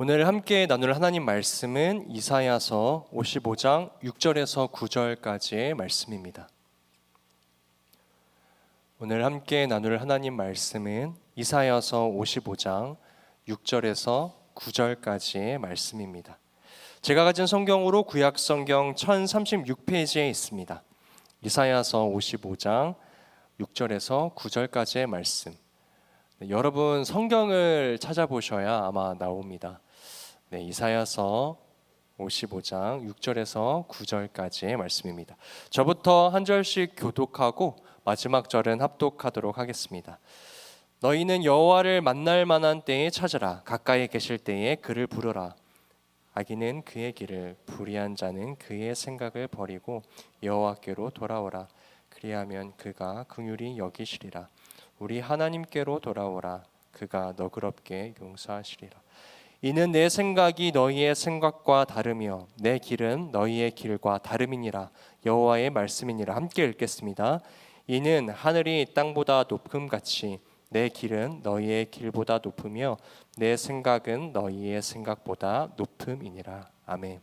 오늘 함께 나눌 하나님 말씀은 이사야서 55장 6절에서 9절까지의 말씀입니다. 오늘 함께 나눌 하나님 말씀은 이사야서 55장 6절에서 9절까지의 말씀입니다. 제가 가진 성경으로 구약 성경 1036페이지에 있습니다. 이사야서 55장 6절에서 9절까지의 말씀. 여러분 성경을 찾아보셔야 아마 나옵니다. 이사야서 55장 6절에서 9절까지의 말씀입니다. 저부터 한 절씩 교독하고 마지막 절은 합독하도록 하겠습니다. 너희는 여호와를 만날 만한 때에 찾으라. 가까이 계실 때에 그를 부르라. 악인은 그의 길을, 불의한 자는 그의 생각을 버리고 여호와께로 돌아오라. 그리하면 그가 긍휼히 여기시리라. 우리 하나님께로 돌아오라. 그가 너그럽게 용서하시리라. 이는 내 생각이 너희의 생각과 다르며 내 길은 너희의 길과 다름이니라. 여호와의 말씀이니라. 함께 읽겠습니다. 이는 하늘이 땅보다 높음같이 내 길은 너희의 길보다 높으며 내 생각은 너희의 생각보다 높음이니라. 아멘.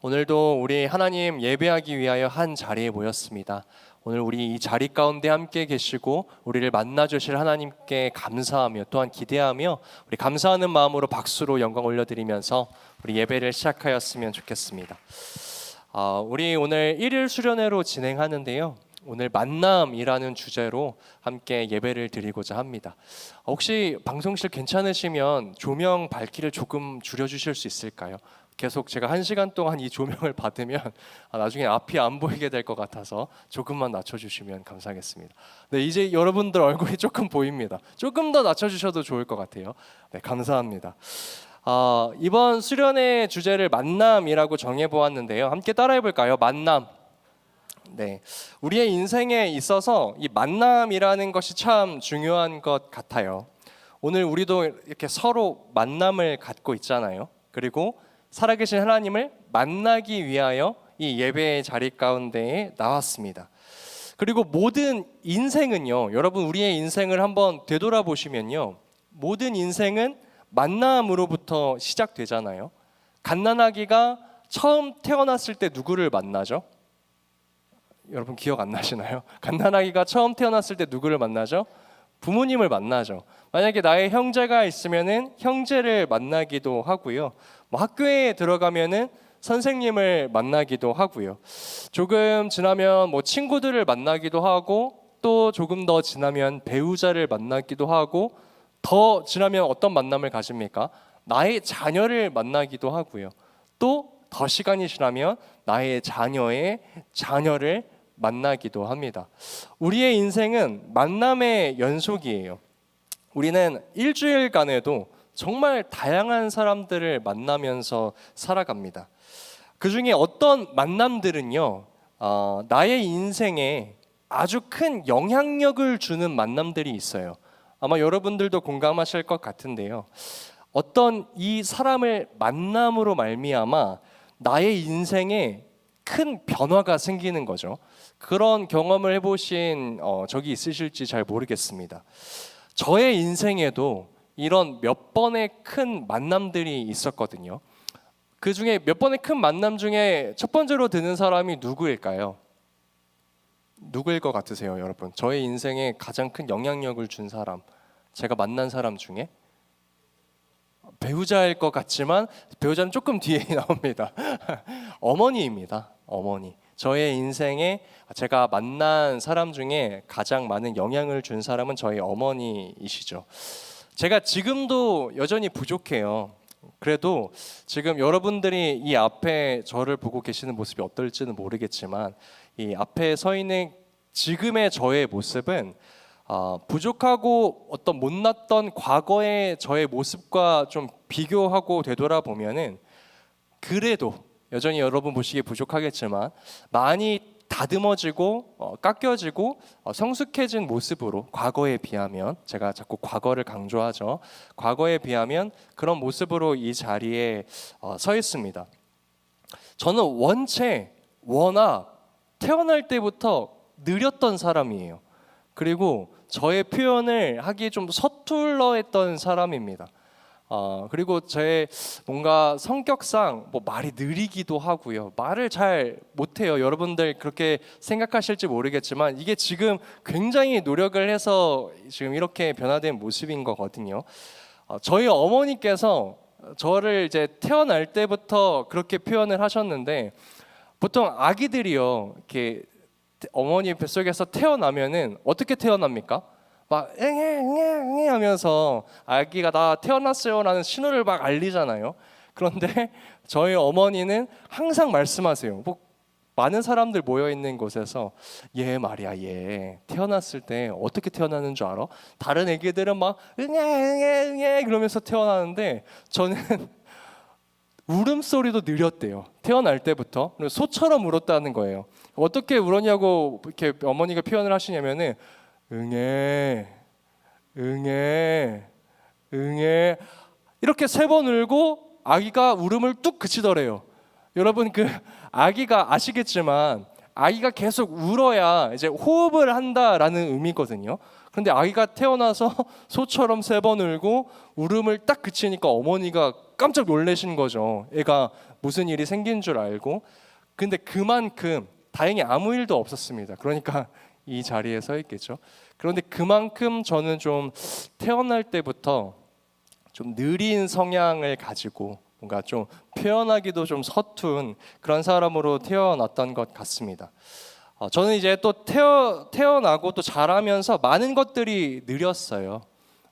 오늘도 우리 하나님 예배하기 위하여 한 자리에 모였습니다. 오늘 우리 이 자리 가운데 함께 계시고 우리를 만나주실 하나님께 감사하며 또한 기대하며 우리 감사하는 마음으로 박수로 영광 올려드리면서 우리 예배를 시작하였으면 좋겠습니다. 우리 오늘 1일 수련회로 진행하는데요. 오늘 만남이라는 주제로 함께 예배를 드리고자 합니다. 혹시 방송실 괜찮으시면 조명 밝기를 조금 줄여주실 수 있을까요? 계속 제가 1시간 동안 이 조명을 받으면 나중에 앞이 안 보이게 될 것 같아서 조금만 낮춰주시면 감사하겠습니다. 네, 이제 여러분들 얼굴이 조금 보입니다. 조금 더 낮춰주셔도 좋을 것 같아요. 네, 감사합니다. 이번 수련회 주제를 만남이라고 정해보았는데요. 함께 따라해볼까요? 만남. 네, 우리의 인생에 있어서 이 만남이라는 것이 참 중요한 것 같아요. 오늘 우리도 이렇게 서로 만남을 갖고 있잖아요. 그리고 살아계신 하나님을 만나기 위하여 이 예배의 자리 가운데에 나왔습니다. 그리고 모든 인생은요, 여러분 우리의 인생을 한번 되돌아보시면요, 모든 인생은 만남으로부터 시작되잖아요. 갓난아기가 처음 태어났을 때 누구를 만나죠? 여러분 기억 안 나시나요? 갓난아기가 처음 태어났을 때 누구를 만나죠? 부모님을 만나죠. 만약에 나의 형제가 있으면은 형제를 만나기도 하고요. 학교에 들어가면은 선생님을 만나기도 하고요. 조금 지나면 친구들을 만나기도 하고, 또 조금 더 지나면 배우자를 만나기도 하고, 더 지나면 어떤 만남을 가집니까? 나의 자녀를 만나기도 하고요. 또 더 시간이 지나면 나의 자녀의 자녀를 만나기도 합니다. 우리의 인생은 만남의 연속이에요. 우리는 일주일간에도 정말 다양한 사람들을 만나면서 살아갑니다. 그 중에 어떤 만남들은요, 나의 인생에 아주 큰 영향력을 주는 만남들이 있어요. 아마 여러분들도 공감하실 것 같은데요. 어떤 이 사람을 만남으로 말미암아 나의 인생에 큰 변화가 생기는 거죠. 그런 경험을 해보신 적이 있으실지 잘 모르겠습니다. 저의 인생에도 이런 몇 번의 큰 만남들이 있었거든요. 그 중에 몇 번의 큰 만남 중에 첫 번째로 드는 사람이 누구일까요? 누구일 것 같으세요, 여러분? 저의 인생에 가장 큰 영향력을 준 사람, 제가 만난 사람 중에 배우자일 것 같지만 배우자는 조금 뒤에 나옵니다. 어머니입니다. 어머니. 저의 인생에 제가 만난 사람 중에 가장 많은 영향을 준 사람은 저희 어머니이시죠. 제가 지금도 여전히 부족해요. 그래도 지금 여러분들이 이 앞에 저를 보고 계시는 모습이 어떨지는 모르겠지만 이 앞에 서 있는 지금의 저의 모습은 부족하고 어떤 못났던 과거의 저의 모습과 좀 비교하고 되돌아보면은 그래도 여전히 여러분 보시기에 부족하겠지만 많이 다듬어지고 깎여지고 성숙해진 모습으로, 과거에 비하면, 제가 자꾸 과거를 강조하죠. 과거에 비하면 그런 모습으로 이 자리에 서 있습니다. 저는 워낙 태어날 때부터 느렸던 사람이에요. 그리고 저의 표현을 하기에 좀 서툴러 했던 사람입니다. 그리고 제 뭔가 성격상 뭐 말이 느리기도 하고요. 말을 잘 못해요. 여러분들 그렇게 생각하실지 모르겠지만 이게 지금 굉장히 노력을 해서 지금 이렇게 변화된 모습인 거거든요. 저희 어머니께서 저를 이제 태어날 때부터 그렇게 표현을 하셨는데 보통 아기들이요 이렇게 어머니 뱃속에서 태어나면은 어떻게 태어납니까? 막 응애 응애 응애 하면서 아기가 나 태어났어요라는 신호를 막 알리잖아요. 그런데 저희 어머니는 항상 말씀하세요. 뭐 많은 사람들 모여 있는 곳에서 얘 말이야 얘 태어났을 때 어떻게 태어나는 줄 알아? 다른 애기들은 막 응애 응애 응애 그러면서 태어나는데 저는 울음소리도 느렸대요. 태어날 때부터 소처럼 울었다는 거예요. 어떻게 울었냐고 이렇게 어머니가 표현을 하시냐면은 응애 응애 응애 이렇게 3번 울고 아기가 울음을 뚝 그치더래요. 여러분 그 아기가 아시겠지만 아기가 계속 울어야 이제 호흡을 한다라는 의미거든요. 그런데 아기가 태어나서 소처럼 3번 울고 울음을 딱 그치니까 어머니가 깜짝 놀라신 거죠. 애가 무슨 일이 생긴 줄 알고. 근데 그만큼 다행히 아무 일도 없었습니다. 그러니까 이 자리에 서 있겠죠. 그런데 그만큼 저는 좀 태어날 때부터 좀 느린 성향을 가지고 뭔가 좀 표현하기도 좀 서툰 그런 사람으로 태어났던 것 같습니다. 저는 이제 또 태어나고 또 자라면서 많은 것들이 느렸어요.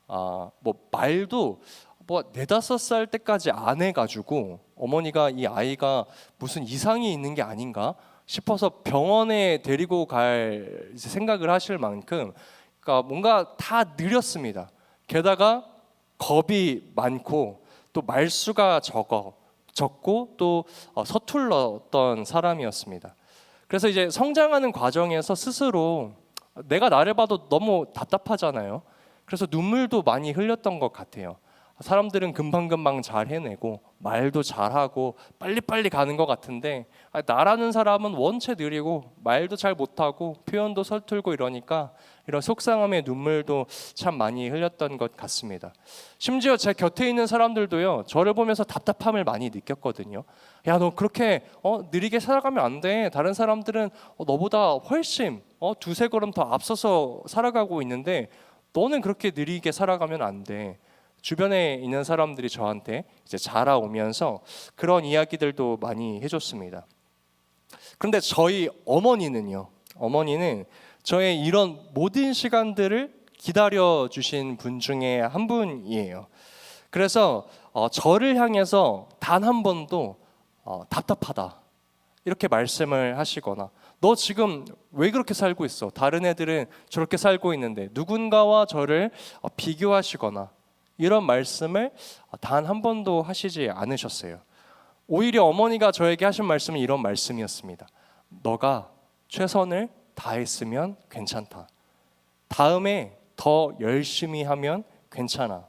뭐 말도 뭐 4-5살 때까지 안 해가지고 어머니가 이 아이가 무슨 이상이 있는 게 아닌가 싶어서 병원에 데리고 갈 생각을 하실 만큼 그러니까 뭔가 다 느렸습니다. 게다가 겁이 많고 또 말수가 적고 또 서툴렀던 사람이었습니다. 그래서 이제 성장하는 과정에서 스스로 내가 나를 봐도 너무 답답하잖아요. 그래서 눈물도 많이 흘렸던 것 같아요. 사람들은 금방금방 잘 해내고 말도 잘하고 빨리빨리 가는 것 같은데 나라는 사람은 원체 느리고 말도 잘 못하고 표현도 서툴고 이러니까 이런 속상함의 눈물도 참 많이 흘렸던 것 같습니다. 심지어 제 곁에 있는 사람들도요 저를 보면서 답답함을 많이 느꼈거든요. 야, 너 그렇게 느리게 살아가면 안 돼. 다른 사람들은 너보다 훨씬 2-3걸음 더 앞서서 살아가고 있는데 너는 그렇게 느리게 살아가면 안 돼. 주변에 있는 사람들이 저한테 이제 자라오면서 그런 이야기들도 많이 해줬습니다. 그런데 저희 어머니는 저의 이런 모든 시간들을 기다려 주신 분 중에 한 분이에요. 그래서 저를 향해서 단 한 번도 답답하다 이렇게 말씀을 하시거나 너 지금 왜 그렇게 살고 있어? 다른 애들은 저렇게 살고 있는데 누군가와 저를 비교하시거나 이런 말씀을 단 한 번도 하시지 않으셨어요. 오히려 어머니가 저에게 하신 말씀은 이런 말씀이었습니다. 너가 최선을 다했으면 괜찮다. 다음에 더 열심히 하면 괜찮아.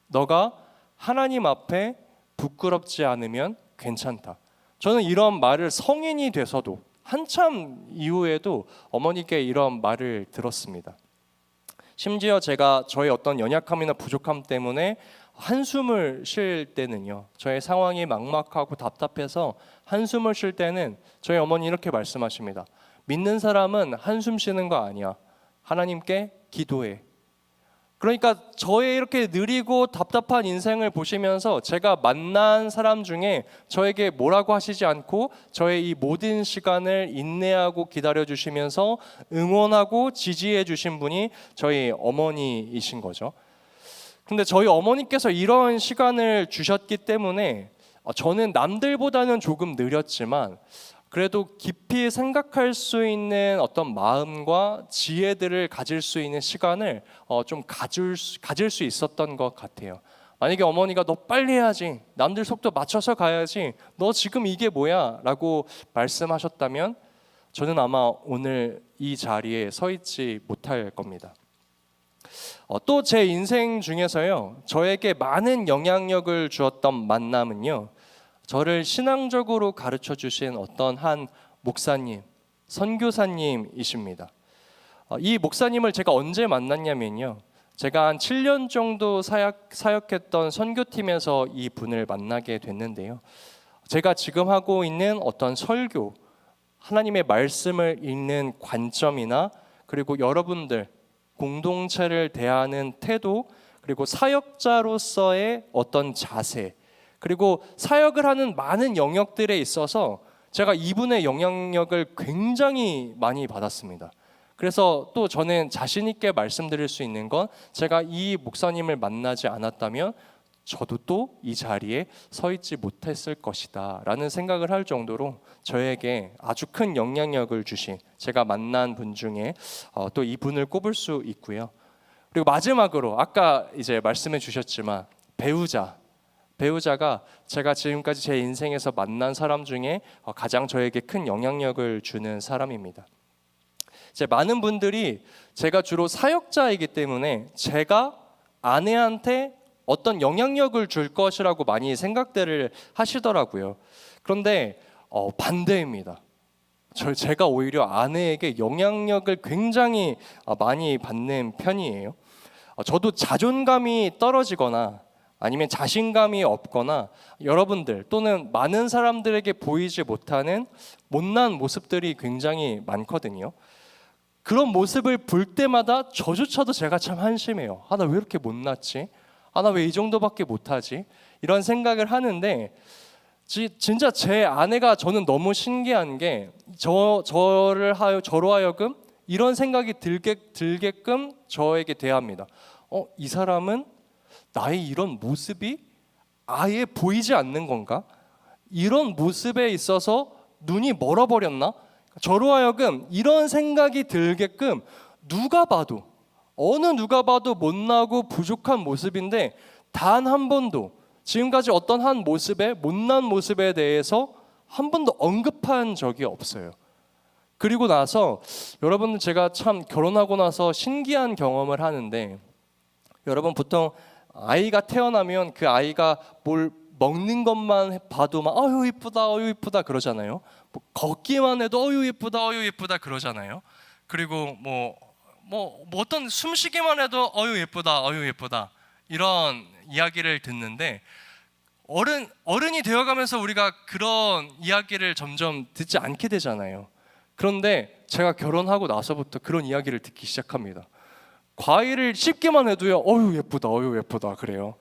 너가 하나님 앞에 부끄럽지 않으면 괜찮다. 저는 이런 말을 성인이 돼서도 한참 이후에도 어머니께 이런 말을 들었습니다. 심지어 제가 저의 어떤 연약함이나 부족함 때문에 한숨을 쉴 때는요, 저의 상황이 막막하고 답답해서 한숨을 쉴 때는 저희 어머니 이렇게 말씀하십니다. 믿는 사람은 한숨 쉬는 거 아니야. 하나님께 기도해. 그러니까 저의 이렇게 느리고 답답한 인생을 보시면서 제가 만난 사람 중에 저에게 뭐라고 하시지 않고 저의 이 모든 시간을 인내하고 기다려 주시면서 응원하고 지지해 주신 분이 저희 어머니이신 거죠. 근데 저희 어머니께서 이런 시간을 주셨기 때문에 저는 남들보다는 조금 느렸지만 그래도 깊이 생각할 수 있는 어떤 마음과 지혜들을 가질 수 있는 시간을 좀 가질 수 있었던 것 같아요. 만약에 어머니가 너 빨리 해야지, 남들 속도 맞춰서 가야지, 너 지금 이게 뭐야? 라고 말씀하셨다면 저는 아마 오늘 이 자리에 서 있지 못할 겁니다. 또 제 인생 중에서요, 저에게 많은 영향력을 주었던 만남은요, 저를 신앙적으로 가르쳐 주신 어떤 한 목사님, 선교사님이십니다. 이 목사님을 제가 언제 만났냐면요, 제가 한 7년 정도 사역했던 선교팀에서 이 분을 만나게 됐는데요. 제가 지금 하고 있는 어떤 설교, 하나님의 말씀을 읽는 관점이나 그리고 여러분들 공동체를 대하는 태도, 그리고 사역자로서의 어떤 자세, 그리고 사역을 하는 많은 영역들에 있어서 제가 이분의 영향력을 굉장히 많이 받았습니다. 그래서 또 저는 자신 있게 말씀드릴 수 있는 건 제가 이 목사님을 만나지 않았다면 저도 또 이 자리에 서 있지 못했을 것이다 라는 생각을 할 정도로 저에게 아주 큰 영향력을 주신 제가 만난 분 중에 또 이분을 꼽을 수 있고요. 그리고 마지막으로 아까 이제 말씀해 주셨지만 배우자가 제가 지금까지 제 인생에서 만난 사람 중에 가장 저에게 큰 영향력을 주는 사람입니다. 이제 많은 분들이 제가 주로 사역자이기 때문에 제가 아내한테 어떤 영향력을 줄 것이라고 많이 생각들을 하시더라고요. 그런데 반대입니다. 제가 오히려 아내에게 영향력을 굉장히 많이 받는 편이에요. 저도 자존감이 떨어지거나 아니면 자신감이 없거나 여러분들 또는 많은 사람들에게 보이지 못하는 못난 모습들이 굉장히 많거든요. 그런 모습을 볼 때마다 저조차도 제가 참 한심해요. 나 왜 이렇게 못났지? 나 왜 이 정도밖에 못하지? 이런 생각을 하는데 진짜 제 아내가 저는 너무 신기한 게 저로 하여금 이런 생각이 들게끔 저에게 대합니다. 이 사람은 나의 이런 모습이 아예 보이지 않는 건가? 이런 모습에 있어서 눈이 멀어버렸나? 저로 하여금 이런 생각이 들게끔 누가 봐도 못나고 부족한 모습인데 단 한 번도 지금까지 어떤 한 모습에 못난 모습에 대해서 한 번도 언급한 적이 없어요. 그리고 나서 여러분 제가 참 결혼하고 나서 신기한 경험을 하는데 여러분 보통 아이가 태어나면 그 아이가 뭘 먹는 것만 봐도 막 어유 이쁘다 그러잖아요. 뭐 걷기만 해도 어유 예쁘다 그러잖아요. 그리고 뭐 어떤 숨쉬기만 해도 어유 예쁘다 이런 이야기를 듣는데 어른이 되어가면서 우리가 그런 이야기를 점점 듣지 않게 되잖아요. 그런데 제가 결혼하고 나서부터 그런 이야기를 듣기 시작합니다. 과일을 씹기만 해도요 어유 예쁘다 그래요.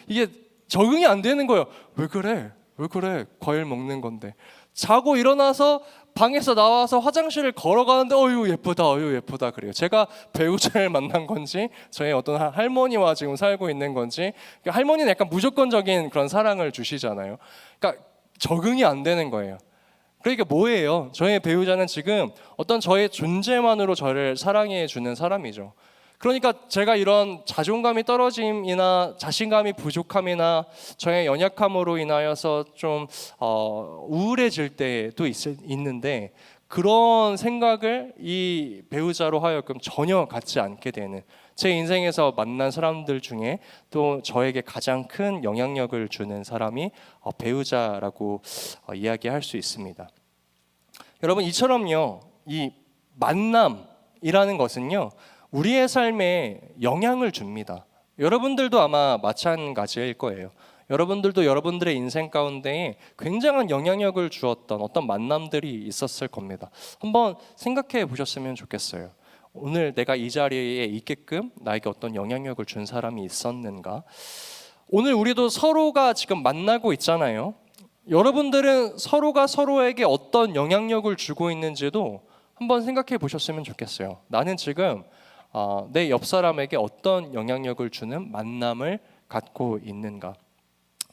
이게 적응이 안 되는 거예요. 왜 그래 과일 먹는 건데. 자고 일어나서 방에서 나와서 화장실을 걸어가는데 어유 예쁘다 그래요. 제가 배우자를 만난 건지 저희 어떤 할머니와 지금 살고 있는 건지. 할머니는 약간 무조건적인 그런 사랑을 주시잖아요. 그러니까 적응이 안 되는 거예요. 그러니까 뭐예요? 저의 배우자는 지금 어떤 저의 존재만으로 저를 사랑해 주는 사람이죠. 그러니까 제가 이런 자존감이 떨어짐이나 자신감이 부족함이나 저의 연약함으로 인하여서 좀 우울해질 때도 있는데 그런 생각을 이 배우자로 하여금 전혀 갖지 않게 되는 제 인생에서 만난 사람들 중에 또 저에게 가장 큰 영향력을 주는 사람이 배우자라고 이야기할 수 있습니다. 여러분 이처럼요 이 만남이라는 것은요 우리의 삶에 영향을 줍니다. 여러분들도 아마 마찬가지일 거예요. 여러분들도 여러분들의 인생 가운데 굉장한 영향력을 주었던 어떤 만남들이 있었을 겁니다. 한번 생각해 보셨으면 좋겠어요. 오늘 내가 이 자리에 있게끔 나에게 어떤 영향력을 준 사람이 있었는가? 오늘 우리도 서로가 지금 만나고 있잖아요. 여러분들은 서로가 서로에게 어떤 영향력을 주고 있는지도 한번 생각해 보셨으면 좋겠어요. 나는 지금 내 옆 사람에게 어떤 영향력을 주는 만남을 갖고 있는가?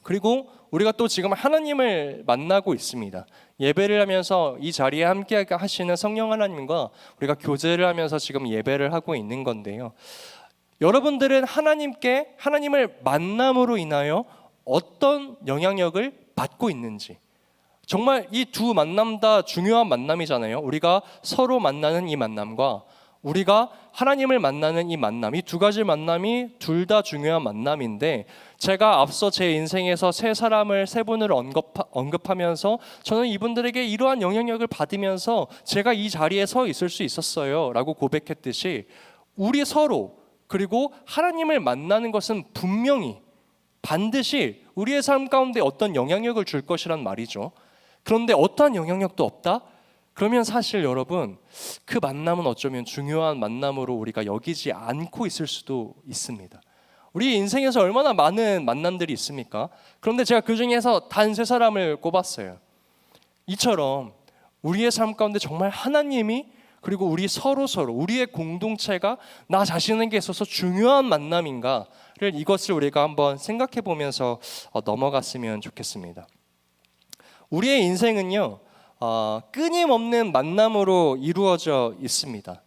그리고 우리가 또 지금 하나님을 만나고 있습니다. 예배를 하면서 이 자리에 함께 하시는 성령 하나님과 우리가 교제를 하면서 지금 예배를 하고 있는 건데요. 여러분들은 하나님을 만남으로 인하여 어떤 영향력을 받고 있는지, 정말 이 두 만남 다 중요한 만남이잖아요. 우리가 서로 만나는 이 만남과 우리가 하나님을 만나는 이 만남, 이 두 가지 만남이 둘 다 중요한 만남인데 제가 앞서 제 인생에서 세 분을 언급하면서 저는 이분들에게 이러한 영향력을 받으면서 제가 이 자리에 서 있을 수 있었어요 라고 고백했듯이 우리 서로 그리고 하나님을 만나는 것은 분명히 반드시 우리의 삶 가운데 어떤 영향력을 줄 것이란 말이죠. 그런데 어떠한 영향력도 없다? 그러면 사실 여러분, 그 만남은 어쩌면 중요한 만남으로 우리가 여기지 않고 있을 수도 있습니다. 우리 인생에서 얼마나 많은 만남들이 있습니까? 그런데 제가 그 중에서 단 3사람을 꼽았어요. 이처럼 우리의 삶 가운데 정말 하나님이, 그리고 우리 서로 우리의 공동체가 나 자신에게 있어서 중요한 만남인가를, 이것을 우리가 한번 생각해 보면서 넘어갔으면 좋겠습니다. 우리의 인생은요, 끊임없는 만남으로 이루어져 있습니다.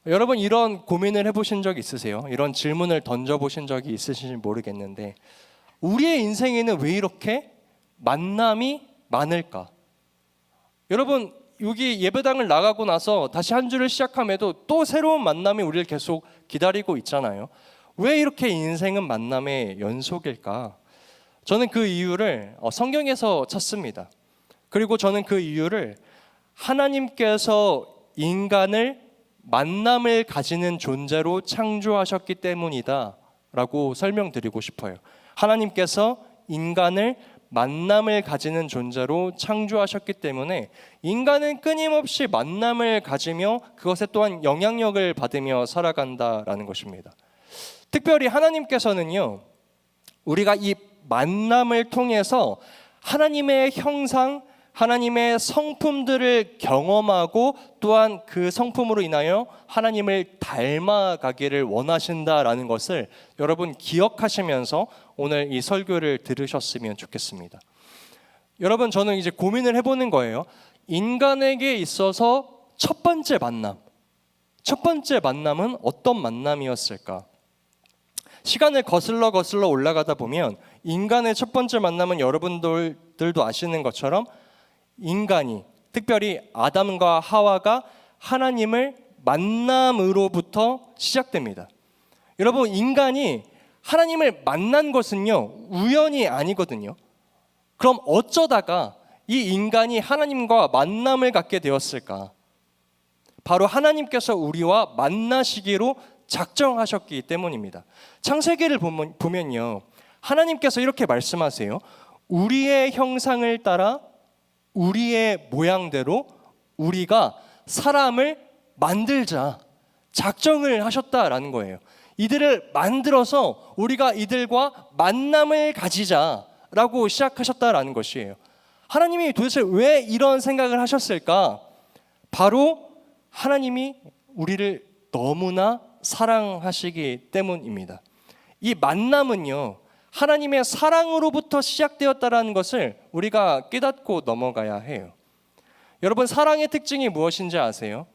여러분, 이런 고민을 해보신 적 있으세요? 이런 질문을 던져보신 적이 있으신지 모르겠는데, 우리의 인생에는 왜 이렇게 만남이 많을까? 여러분, 여기 예배당을 나가고 나서 다시 한 주를 시작함에도 또 새로운 만남이 우리를 계속 기다리고 있잖아요. 왜 이렇게 인생은 만남의 연속일까? 저는 그 이유를 성경에서 찾습니다. 그리고 저는 그 이유를 하나님께서 인간을 만남을 가지는 존재로 창조하셨기 때문이다 라고 설명드리고 싶어요. 하나님께서 인간을 만남을 가지는 존재로 창조하셨기 때문에 인간은 끊임없이 만남을 가지며 그것에 또한 영향력을 받으며 살아간다라는 것입니다. 특별히 하나님께서는요, 우리가 이 만남을 통해서 하나님의 형상, 하나님의 성품들을 경험하고 또한 그 성품으로 인하여 하나님을 닮아가기를 원하신다라는 것을 여러분 기억하시면서 오늘 이 설교를 들으셨으면 좋겠습니다. 여러분, 저는 이제 고민을 해보는 거예요. 인간에게 있어서 첫 번째 만남은 어떤 만남이었을까? 시간을 거슬러 올라가다 보면 인간의 첫 번째 만남은 여러분들도 아시는 것처럼 인간이, 특별히 아담과 하와가 하나님을 만남으로부터 시작됩니다. 여러분, 인간이 하나님을 만난 것은요, 우연이 아니거든요. 그럼 어쩌다가 이 인간이 하나님과 만남을 갖게 되었을까? 바로 하나님께서 우리와 만나시기로 작정하셨기 때문입니다. 창세기를 보면요, 하나님께서 이렇게 말씀하세요. 우리의 형상을 따라 우리의 모양대로 우리가 사람을 만들자 작정을 하셨다라는 거예요. 이들을 만들어서 우리가 이들과 만남을 가지자라고 시작하셨다라는 것이에요. 하나님이 도대체 왜 이런 생각을 하셨을까? 바로 하나님이 우리를 너무나 사랑하시기 때문입니다. 이 만남은요, 하나님의 사랑으로부터 시작되었다라는 것을 우리가 깨닫고 넘어가야 해요. 여러분, 사랑의 특징이 무엇인지 아세요?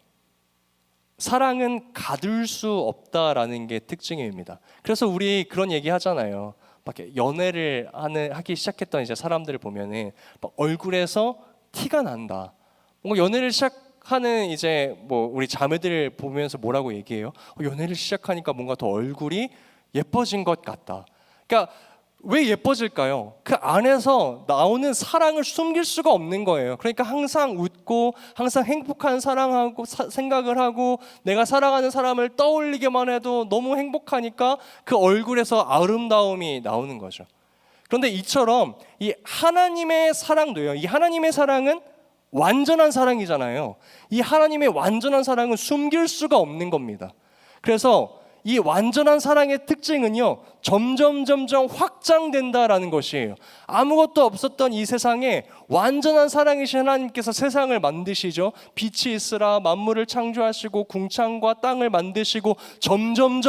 사랑은 가둘 수 없다라는 게 특징입니다. 그래서 우리 그런 얘기 하잖아요. 막 연애를 하기 시작했던 이제 사람들을 보면은 막 얼굴에서 티가 난다. 뭔가 연애를 시작하는 이제 뭐 우리 자매들 보면서 뭐라고 얘기해요? 연애를 시작하니까 뭔가 더 얼굴이 예뻐진 것 같다. 그러니까 왜 예뻐질까요? 그 안에서 나오는 사랑을 숨길 수가 없는 거예요. 그러니까 항상 웃고 항상 행복한 사랑하고 생각을 하고 내가 사랑하는 사람을 떠올리기만 해도 너무 행복하니까 그 얼굴에서 아름다움이 나오는 거죠. 그런데 이처럼 이 하나님의 사랑도요, 이 하나님의 사랑은 완전한 사랑이잖아요. 이 하나님의 완전한 사랑은 숨길 수가 없는 겁니다. 그래서 이 완전한 사랑의 특징은요, 점점 확장된다라는 것이에요. 아무것도 없었던 이 세상에 완전한 사랑이신 하나님께서 세상을 만드시죠. 빛이 있으라 만물을 창조하시고 궁창과 땅을 만드시고 점점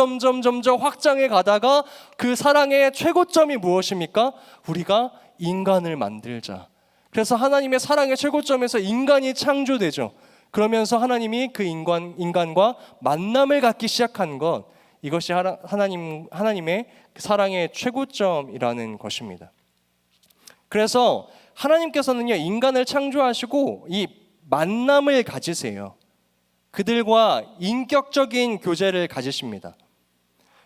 확장해 가다가 그 사랑의 최고점이 무엇입니까? 우리가 인간을 만들자. 그래서 하나님의 사랑의 최고점에서 인간이 창조되죠. 그러면서 하나님이 그 인간과 만남을 갖기 시작한 것, 이것이 하나님의 사랑의 최고점이라는 것입니다. 그래서 하나님께서는요, 인간을 창조하시고 이 만남을 가지세요. 그들과 인격적인 교제를 가지십니다.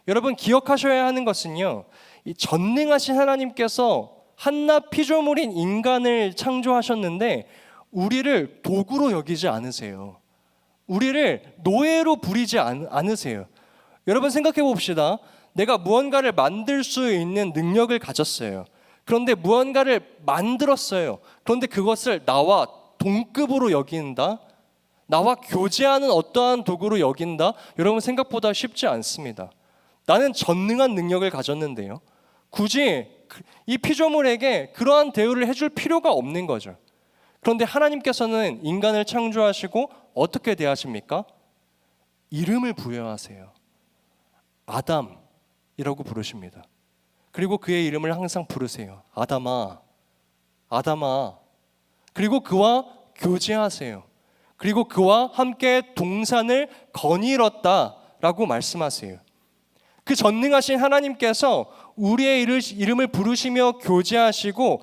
여러분, 기억하셔야 하는 것은요, 이 전능하신 하나님께서 한낱 피조물인 인간을 창조하셨는데 우리를 도구로 여기지 않으세요. 우리를 노예로 부리지 않으세요. 여러분 생각해 봅시다. 내가 무언가를 만들 수 있는 능력을 가졌어요. 그런데 무언가를 만들었어요. 그런데 그것을 나와 동급으로 여긴다? 나와 교제하는 어떠한 도구로 여긴다? 여러분 생각보다 쉽지 않습니다. 나는 전능한 능력을 가졌는데요. 굳이 이 피조물에게 그러한 대우를 해줄 필요가 없는 거죠. 그런데 하나님께서는 인간을 창조하시고 어떻게 대하십니까? 이름을 부여하세요. 아담이라고 부르십니다. 그리고 그의 이름을 항상 부르세요. 아담아, 아담아. 그리고 그와 교제하세요. 그리고 그와 함께 동산을 거닐었다라고 말씀하세요. 그 전능하신 하나님께서 우리의 이름을 부르시며 교제하시고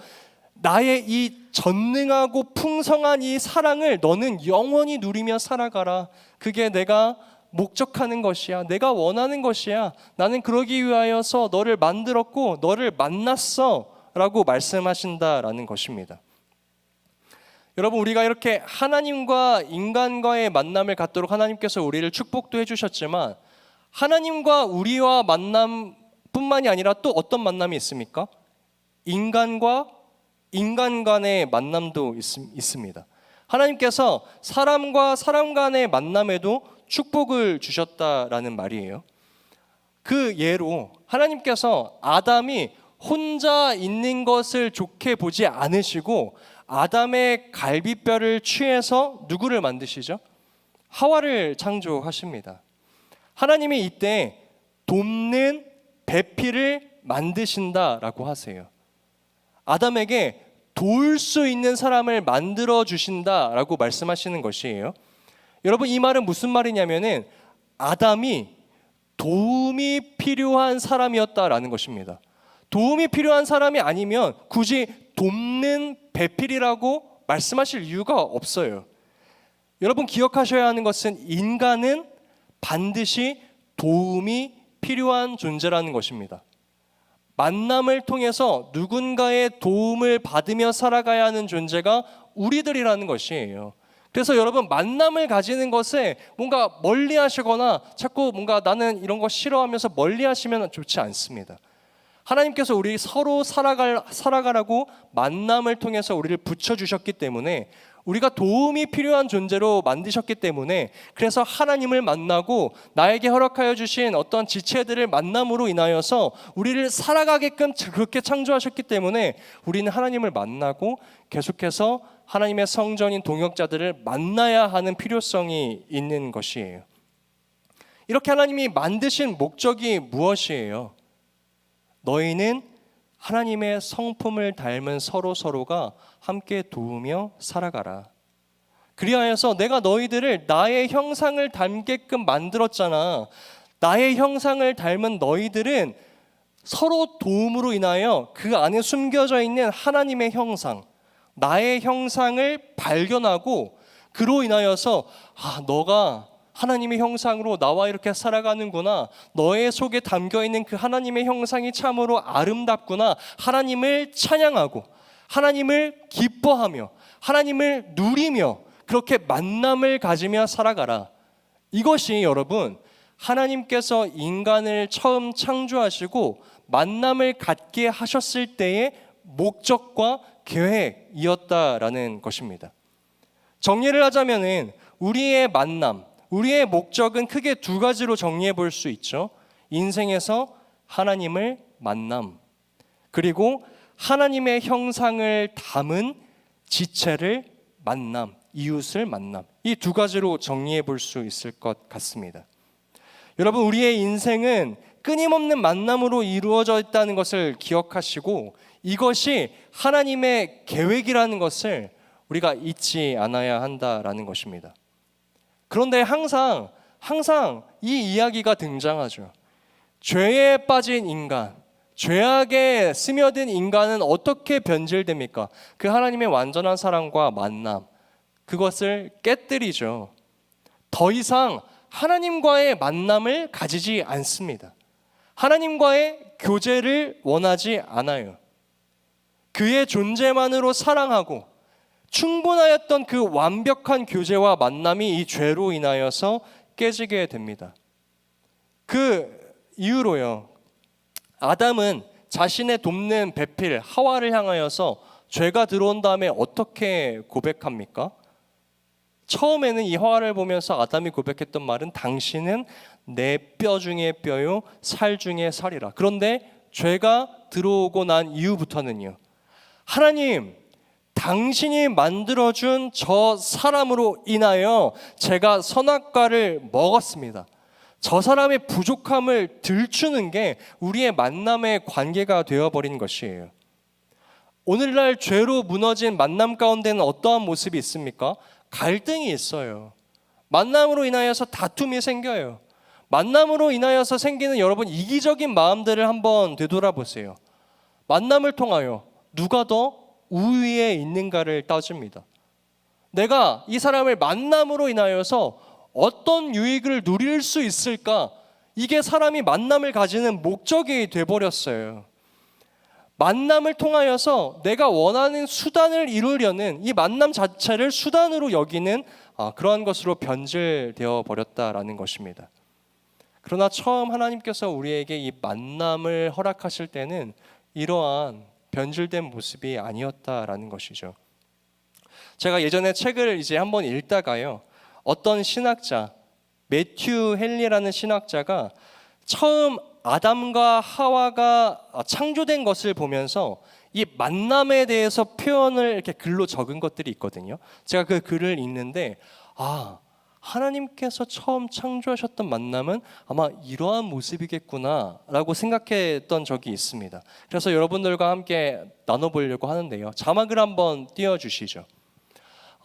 나의 이 전능하고 풍성한 이 사랑을 너는 영원히 누리며 살아가라. 그게 내가 목적하는 것이야. 내가 원하는 것이야. 나는 그러기 위하여서 너를 만들었고 너를 만났어 라고 말씀하신다라는 것입니다. 여러분, 우리가 이렇게 하나님과 인간과의 만남을 갖도록 하나님께서 우리를 축복도 해주셨지만 하나님과 우리와 만남뿐만이 아니라 또 어떤 만남이 있습니까? 인간과 인간 간의 만남도 있습니다. 하나님께서 사람과 사람 간의 만남에도 축복을 주셨다라는 말이에요. 그 예로 하나님께서 아담이 혼자 있는 것을 좋게 보지 않으시고 아담의 갈비뼈를 취해서 누구를 만드시죠? 하와를 창조하십니다. 하나님이 이때 돕는 배필을 만드신다라고 하세요. 아담에게 도울 수 있는 사람을 만들어 주신다라고 말씀하시는 것이에요. 여러분, 이 말은 무슨 말이냐면은 아담이 도움이 필요한 사람이었다라는 것입니다. 도움이 필요한 사람이 아니면 굳이 돕는 배필이라고 말씀하실 이유가 없어요. 여러분, 기억하셔야 하는 것은 인간은 반드시 도움이 필요한 존재라는 것입니다. 만남을 통해서 누군가의 도움을 받으며 살아가야 하는 존재가 우리들이라는 것이에요. 그래서 여러분, 만남을 가지는 것에 뭔가 멀리 하시거나 자꾸 뭔가 나는 이런 거 싫어하면서 멀리 하시면 좋지 않습니다. 하나님께서 우리 서로 살아가라고 만남을 통해서 우리를 붙여주셨기 때문에 우리가 도움이 필요한 존재로 만드셨기 때문에 그래서 하나님을 만나고 나에게 허락하여 주신 어떤 지체들을 만남으로 인하여서 우리를 살아가게끔 그렇게 창조하셨기 때문에 우리는 하나님을 만나고 계속해서 하나님의 성전인 동역자들을 만나야 하는 필요성이 있는 것이에요. 이렇게 하나님이 만드신 목적이 무엇이에요? 너희는 하나님의 성품을 닮은 서로가 함께 도우며 살아가라. 그리하여서 내가 너희들을 나의 형상을 닮게끔 만들었잖아. 나의 형상을 닮은 너희들은 서로 도움으로 인하여 그 안에 숨겨져 있는 하나님의 형상, 나의 형상을 발견하고 그로 인하여서 너가 하나님의 형상으로 나와 이렇게 살아가는구나. 너의 속에 담겨있는 그 하나님의 형상이 참으로 아름답구나. 하나님을 찬양하고 하나님을 기뻐하며 하나님을 누리며 그렇게 만남을 가지며 살아가라. 이것이 여러분, 하나님께서 인간을 처음 창조하시고 만남을 갖게 하셨을 때의 목적과 계획이었다라는 것입니다. 정리를 하자면은 우리의 만남, 우리의 목적은 크게 두 가지로 정리해 볼 수 있죠. 인생에서 하나님을 만남, 그리고 하나님의 형상을 담은 지체를 만남, 이웃을 만남. 이 두 가지로 정리해 볼 수 있을 것 같습니다. 여러분, 우리의 인생은 끊임없는 만남으로 이루어져 있다는 것을 기억하시고 이것이 하나님의 계획이라는 것을 우리가 잊지 않아야 한다라는 것입니다. 그런데 항상 이 이야기가 등장하죠. 죄에 빠진 인간, 죄악에 스며든 인간은 어떻게 변질됩니까? 그 하나님의 완전한 사랑과 만남, 그것을 깨뜨리죠. 더 이상 하나님과의 만남을 가지지 않습니다. 하나님과의 교제를 원하지 않아요. 그의 존재만으로 사랑하고 충분하였던 그 완벽한 교제와 만남이 이 죄로 인하여서 깨지게 됩니다. 그 이후로요, 아담은 자신의 돕는 배필 하와를 향하여서 죄가 들어온 다음에 어떻게 고백합니까? 처음에는 이 하와를 보면서 아담이 고백했던 말은 당신은 내 뼈 중에 뼈요 살 중에 살이라. 그런데 죄가 들어오고 난 이후부터는요, 하나님, 당신이 만들어준 저 사람으로 인하여 제가 선악과를 먹었습니다. 저 사람의 부족함을 들추는 게 우리의 만남의 관계가 되어버린 것이에요. 오늘날 죄로 무너진 만남 가운데는 어떠한 모습이 있습니까? 갈등이 있어요. 만남으로 인하여서 다툼이 생겨요. 만남으로 인하여서 생기는 여러분 이기적인 마음들을 한번 되돌아보세요. 만남을 통하여 누가 더 우위에 있는가를 따집니다. 내가 이 사람을 만남으로 인하여서 어떤 유익을 누릴 수 있을까? 이게 사람이 만남을 가지는 목적이 되어버렸어요. 만남을 통하여서 내가 원하는 수단을 이루려는 이 만남 자체를 수단으로 여기는 그러한 것으로 변질되어 버렸다라는 것입니다. 그러나 처음 하나님께서 우리에게 이 만남을 허락하실 때는 이러한 변질된 모습이 아니었다라는 것이죠. 제가 예전에 책을 이제 한번 읽다가요, 어떤 신학자, 매튜 헨리라는 신학자가 처음 아담과 하와가 창조된 것을 보면서 이 만남에 대해서 표현을 이렇게 글로 적은 것들이 있거든요. 제가 그 글을 읽는데 하나님께서 처음 창조하셨던 만남은 아마 이러한 모습이겠구나라고 생각했던 적이 있습니다. 그래서 여러분들과 함께 나눠보려고 하는데요. 자막을 한번 띄워주시죠.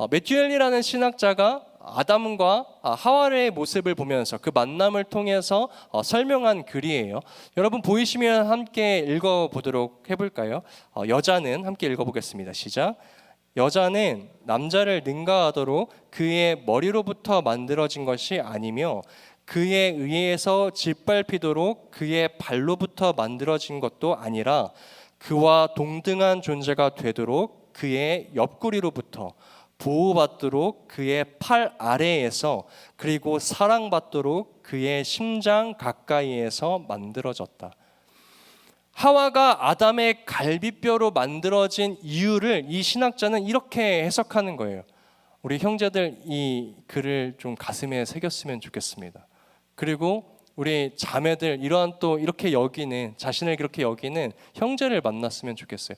매튜 헨리라는 신학자가 아담과 하와의 모습을 보면서 그 만남을 통해서 설명한 글이에요. 여러분 보이시면 함께 읽어보도록 해볼까요? 여자는 함께 읽어보겠습니다. 시작. 여자는 남자를 능가하도록 그의 머리로부터 만들어진 것이 아니며 그에 의해서 짓밟히도록 그의 발로부터 만들어진 것도 아니라 그와 동등한 존재가 되도록 그의 옆구리로부터 보호받도록 그의 팔 아래에서 그리고 사랑받도록 그의 심장 가까이에서 만들어졌다. 하와가 아담의 갈비뼈로 만들어진 이유를 이 신학자는 이렇게 해석하는 거예요. 우리 형제들 이 글을 좀 가슴에 새겼으면 좋겠습니다. 그리고 우리 자매들 이러한 또 이렇게 여기는 자신을 그렇게 여기는 형제를 만났으면 좋겠어요.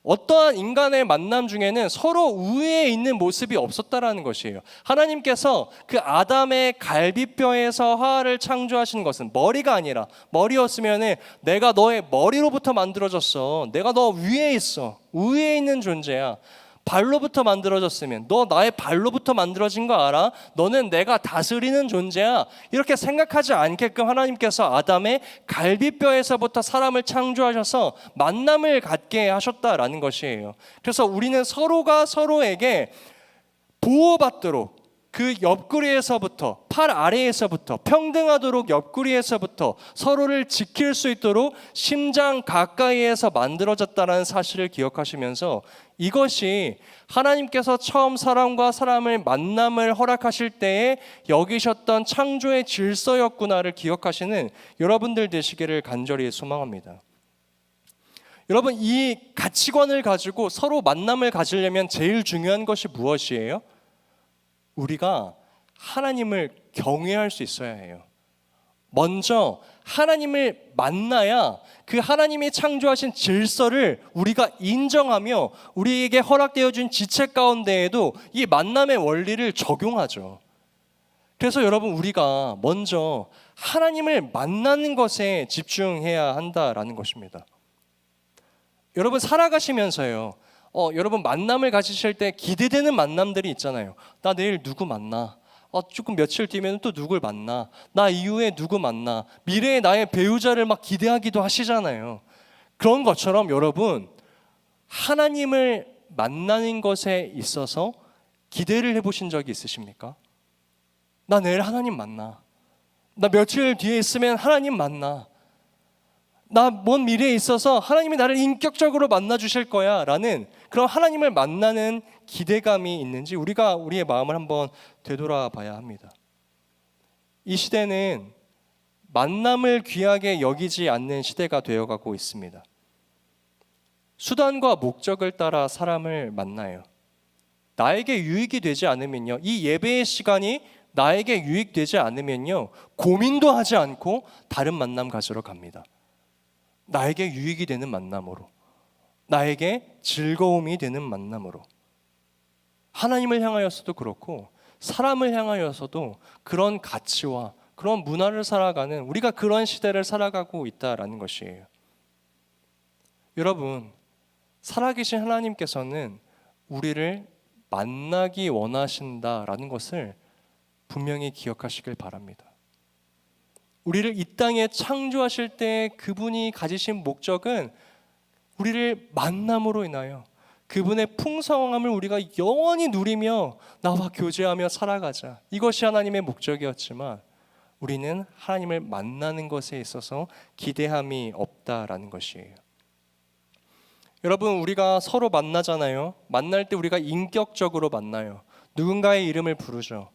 어떠한 인간의 만남 중에는 서로 우위에 있는 모습이 없었다라는 것이에요. 하나님께서 그 아담의 갈비뼈에서 하와를 창조하신 것은 머리가 아니라, 머리였으면은 내가 너의 머리로부터 만들어졌어, 내가 너 위에 있어, 우위에 있는 존재야. 발로부터 만들어졌으면 너 나의 발로부터 만들어진 거 알아? 너는 내가 다스리는 존재야. 이렇게 생각하지 않게끔 하나님께서 아담의 갈비뼈에서부터 사람을 창조하셔서 만남을 갖게 하셨다라는 것이에요. 그래서 우리는 서로가 서로에게 보호받도록 그 옆구리에서부터, 팔 아래에서부터 평등하도록 옆구리에서부터 서로를 지킬 수 있도록 심장 가까이에서 만들어졌다는 사실을 기억하시면서 이것이 하나님께서 처음 사람과 사람을 만남을 허락하실 때에 여기셨던 창조의 질서였구나를 기억하시는 여러분들 되시기를 간절히 소망합니다. 여러분, 이 가치관을 가지고 서로 만남을 가지려면 제일 중요한 것이 무엇이에요? 우리가 하나님을 경외할 수 있어야 해요. 먼저 하나님을 만나야 그 하나님이 창조하신 질서를 우리가 인정하며 우리에게 허락되어 준 지체 가운데에도 이 만남의 원리를 적용하죠. 그래서 여러분, 우리가 먼저 하나님을 만나는 것에 집중해야 한다라는 것입니다. 여러분, 살아가시면서요, 여러분 만남을 가지실 때 기대되는 만남들이 있잖아요. 나 내일 누구 만나? 조금 며칠 뒤면 또 누굴 만나? 나 이후에 누구 만나? 미래의 나의 배우자를 막 기대하기도 하시잖아요. 그런 것처럼 여러분, 하나님을 만나는 것에 있어서 기대를 해보신 적이 있으십니까? 나 내일 하나님 만나. 나 며칠 뒤에 있으면 하나님 만나. 나 먼 미래에 있어서 하나님이 나를 인격적으로 만나 주실 거야 라는 그런 하나님을 만나는 기대감이 있는지 우리가 우리의 마음을 한번 되돌아 봐야 합니다. 이 시대는 만남을 귀하게 여기지 않는 시대가 되어가고 있습니다. 수단과 목적을 따라 사람을 만나요. 나에게 유익이 되지 않으면요, 이 예배의 시간이 나에게 유익되지 않으면요, 고민도 하지 않고 다른 만남 가지러 갑니다. 나에게 유익이 되는 만남으로, 나에게 즐거움이 되는 만남으로. 하나님을 향하여서도 그렇고 사람을 향하여서도 그런 가치와 그런 문화를 살아가는, 우리가 그런 시대를 살아가고 있다라는 것이에요. 여러분, 살아계신 하나님께서는 우리를 만나기 원하신다라는 것을 분명히 기억하시길 바랍니다. 우리를 이 땅에 창조하실 때 그분이 가지신 목적은 우리를 만남으로 인하여 그분의 풍성함을 우리가 영원히 누리며 나와 교제하며 살아가자, 이것이 하나님의 목적이었지만 우리는 하나님을 만나는 것에 있어서 기대함이 없다라는 것이에요. 여러분, 우리가 서로 만나잖아요. 만날 때 우리가 인격적으로 만나요. 누군가의 이름을 부르죠.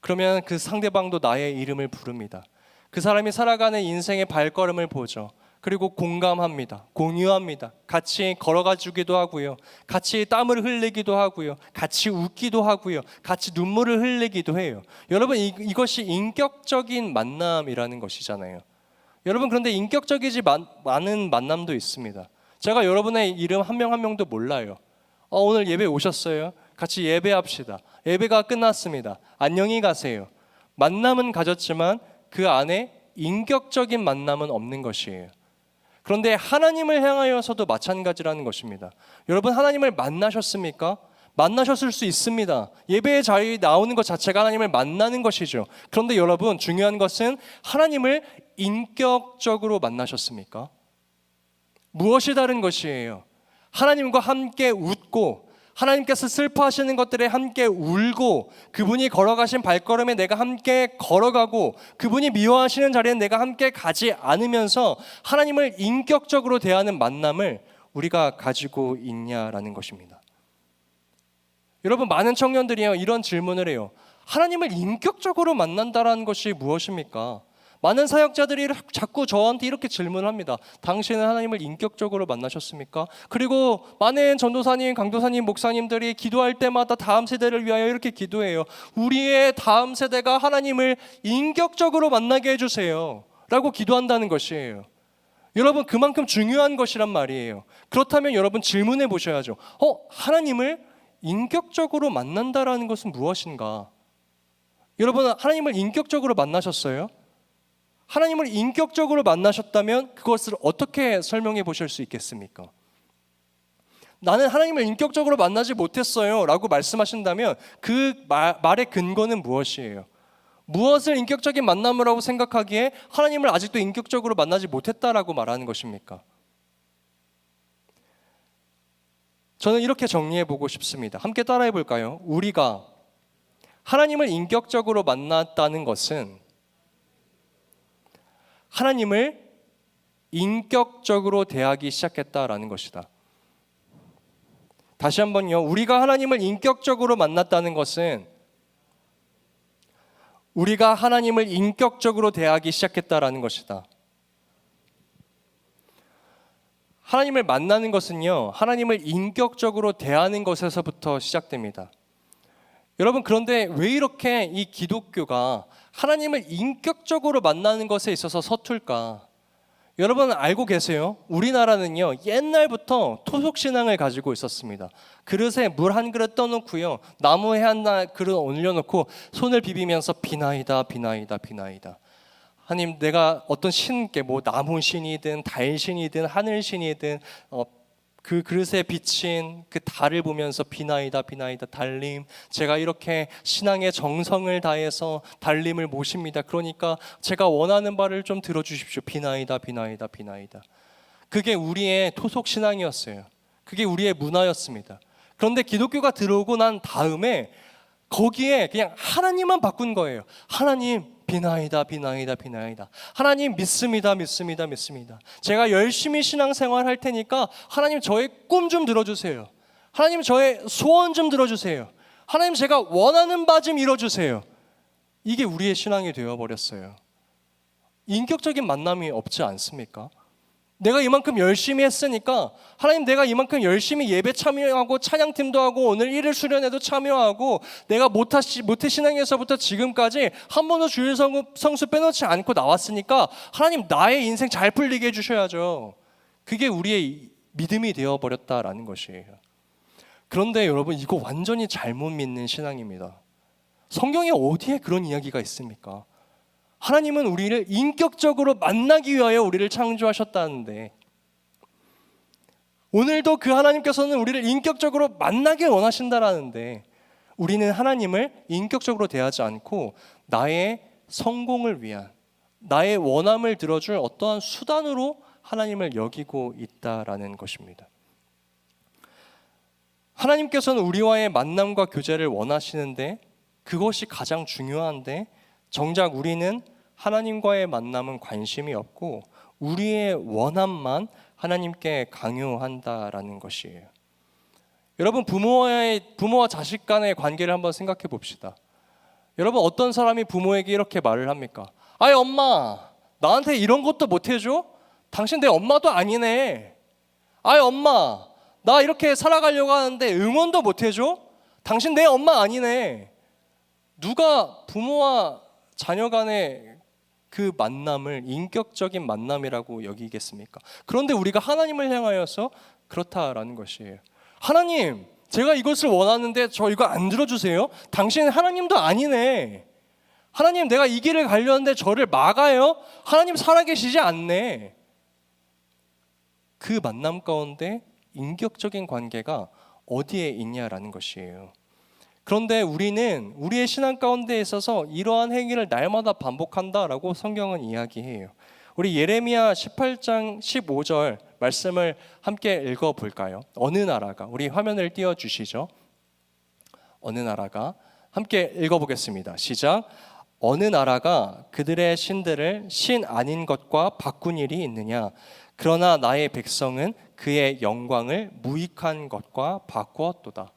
그러면 그 상대방도 나의 이름을 부릅니다. 그 사람이 살아가는 인생의 발걸음을 보죠. 그리고 공감합니다. 공유합니다. 같이 걸어가 주기도 하고요. 같이 땀을 흘리기도 하고요. 같이 웃기도 하고요. 같이 눈물을 흘리기도 해요. 여러분, 이것이 인격적인 만남이라는 것이잖아요. 여러분, 그런데 인격적이지 않은 만남도 있습니다. 제가 여러분의 이름 한 명 한 명도 몰라요. 오늘 예배 오셨어요? 같이 예배합시다. 예배가 끝났습니다. 안녕히 가세요. 만남은 가졌지만 그 안에 인격적인 만남은 없는 것이에요. 그런데 하나님을 향하여서도 마찬가지라는 것입니다. 여러분, 하나님을 만나셨습니까? 만나셨을 수 있습니다. 예배의 자리에 나오는 것 자체가 하나님을 만나는 것이죠. 그런데 여러분, 중요한 것은 하나님을 인격적으로 만나셨습니까? 무엇이 다른 것이에요? 하나님과 함께 웃고, 하나님께서 슬퍼하시는 것들에 함께 울고, 그분이 걸어가신 발걸음에 내가 함께 걸어가고, 그분이 미워하시는 자리에 내가 함께 가지 않으면서 하나님을 인격적으로 대하는 만남을 우리가 가지고 있냐라는 것입니다. 여러분, 많은 청년들이요, 이런 질문을 해요. 하나님을 인격적으로 만난다라는 것이 무엇입니까? 많은 사역자들이 자꾸 저한테 이렇게 질문을 합니다. 당신은 하나님을 인격적으로 만나셨습니까? 그리고 많은 전도사님, 강도사님, 목사님들이 기도할 때마다 다음 세대를 위하여 이렇게 기도해요. 우리의 다음 세대가 하나님을 인격적으로 만나게 해주세요 라고 기도한다는 것이에요. 여러분, 그만큼 중요한 것이란 말이에요. 그렇다면 여러분, 질문해 보셔야죠. 하나님을 인격적으로 만난다라는 것은 무엇인가? 여러분, 하나님을 인격적으로 만나셨어요? 하나님을 인격적으로 만나셨다면 그것을 어떻게 설명해 보실 수 있겠습니까? 나는 하나님을 인격적으로 만나지 못했어요 라고 말씀하신다면 그 말의 근거는 무엇이에요? 무엇을 인격적인 만남이라고 생각하기에 하나님을 아직도 인격적으로 만나지 못했다라고 말하는 것입니까? 저는 이렇게 정리해 보고 싶습니다. 함께 따라해 볼까요? 우리가 하나님을 인격적으로 만났다는 것은 하나님을 인격적으로 대하기 시작했다라는 것이다. 다시 한번요. 우리가 하나님을 인격적으로 만났다는 것은 우리가 하나님을 인격적으로 대하기 시작했다라는 것이다. 하나님을 만나는 것은요, 하나님을 인격적으로 대하는 것에서부터 시작됩니다. 여러분, 그런데 왜 이렇게 이 기독교가 하나님을 인격적으로 만나는 것에 있어서 서툴까? 여러분 알고 계세요? 우리나라는요, 옛날부터 토속신앙을 가지고 있었습니다. 그릇에 물 한 그릇 떠놓고요, 나무에 한 그릇 올려놓고 손을 비비면서 비나이다 비나이다 비나이다. 하나님, 내가 어떤 신께 뭐 나무 신이든 달 신이든 하늘 신이든 그 그릇에 비친 그 달을 보면서 비나이다 비나이다 달님, 제가 이렇게 신앙의 정성을 다해서 달님을 모십니다. 그러니까 제가 원하는 바를 좀 들어주십시오. 비나이다 비나이다 비나이다. 그게 우리의 토속 신앙이었어요. 그게 우리의 문화였습니다. 그런데 기독교가 들어오고 난 다음에 거기에 그냥 하나님만 바꾼 거예요. 하나님 비나이다 비나이다 비나이다. 하나님 믿습니다 믿습니다 믿습니다. 제가 열심히 신앙생활 할 테니까 하나님 저의 꿈 좀 들어주세요. 하나님 저의 소원 좀 들어주세요. 하나님 제가 원하는 바 좀 이뤄주세요. 이게 우리의 신앙이 되어버렸어요. 인격적인 만남이 없지 않습니까? 내가 이만큼 열심히 했으니까 하나님, 내가 이만큼 열심히 예배 참여하고 찬양팀도 하고 오늘 일일 수련회도 참여하고 내가 모태 신앙에서부터 지금까지 한 번도 주일 성수 빼놓지 않고 나왔으니까 하나님, 나의 인생 잘 풀리게 해주셔야죠. 그게 우리의 믿음이 되어버렸다라는 것이에요. 그런데 여러분, 이거 완전히 잘못 믿는 신앙입니다. 성경에 어디에 그런 이야기가 있습니까? 하나님은 우리를 인격적으로 만나기 위하여 우리를 창조하셨다는데, 오늘도 그 하나님께서는 우리를 인격적으로 만나길 원하신다라는데, 우리는 하나님을 인격적으로 대하지 않고 나의 성공을 위한, 나의 원함을 들어줄 어떠한 수단으로 하나님을 여기고 있다라는 것입니다. 하나님께서는 우리와의 만남과 교제를 원하시는데, 그것이 가장 중요한데, 정작 우리는 하나님과의 만남은 관심이 없고 우리의 원함만 하나님께 강요한다라는 것이에요. 여러분, 부모와 자식 간의 관계를 한번 생각해 봅시다. 여러분, 어떤 사람이 부모에게 이렇게 말을 합니까? 아이, 엄마, 나한테 이런 것도 못 해줘? 당신 내 엄마도 아니네. 아이, 엄마, 나 이렇게 살아가려고 하는데 응원도 못 해줘? 당신 내 엄마 아니네. 누가 부모와 자녀 간의 그 만남을 인격적인 만남이라고 여기겠습니까? 그런데 우리가 하나님을 향하여서 그렇다라는 것이에요. 하나님, 제가 이것을 원하는데 저 이거 안 들어주세요? 당신 하나님도 아니네. 하나님, 내가 이 길을 가려는데 저를 막아요? 하나님 살아계시지 않네. 그 만남 가운데 인격적인 관계가 어디에 있냐라는 것이에요. 그런데 우리는 우리의 신앙 가운데 있어서 이러한 행위를 날마다 반복한다라고 성경은 이야기해요. 우리 예레미야 18장 15절 말씀을 함께 읽어볼까요? 어느 나라가, 우리 화면을 띄워주시죠. 어느 나라가, 함께 읽어보겠습니다. 시작. 어느 나라가 그들의 신들을 신 아닌 것과 바꾼 일이 있느냐? 그러나 나의 백성은 그의 영광을 무익한 것과 바꾸었도다.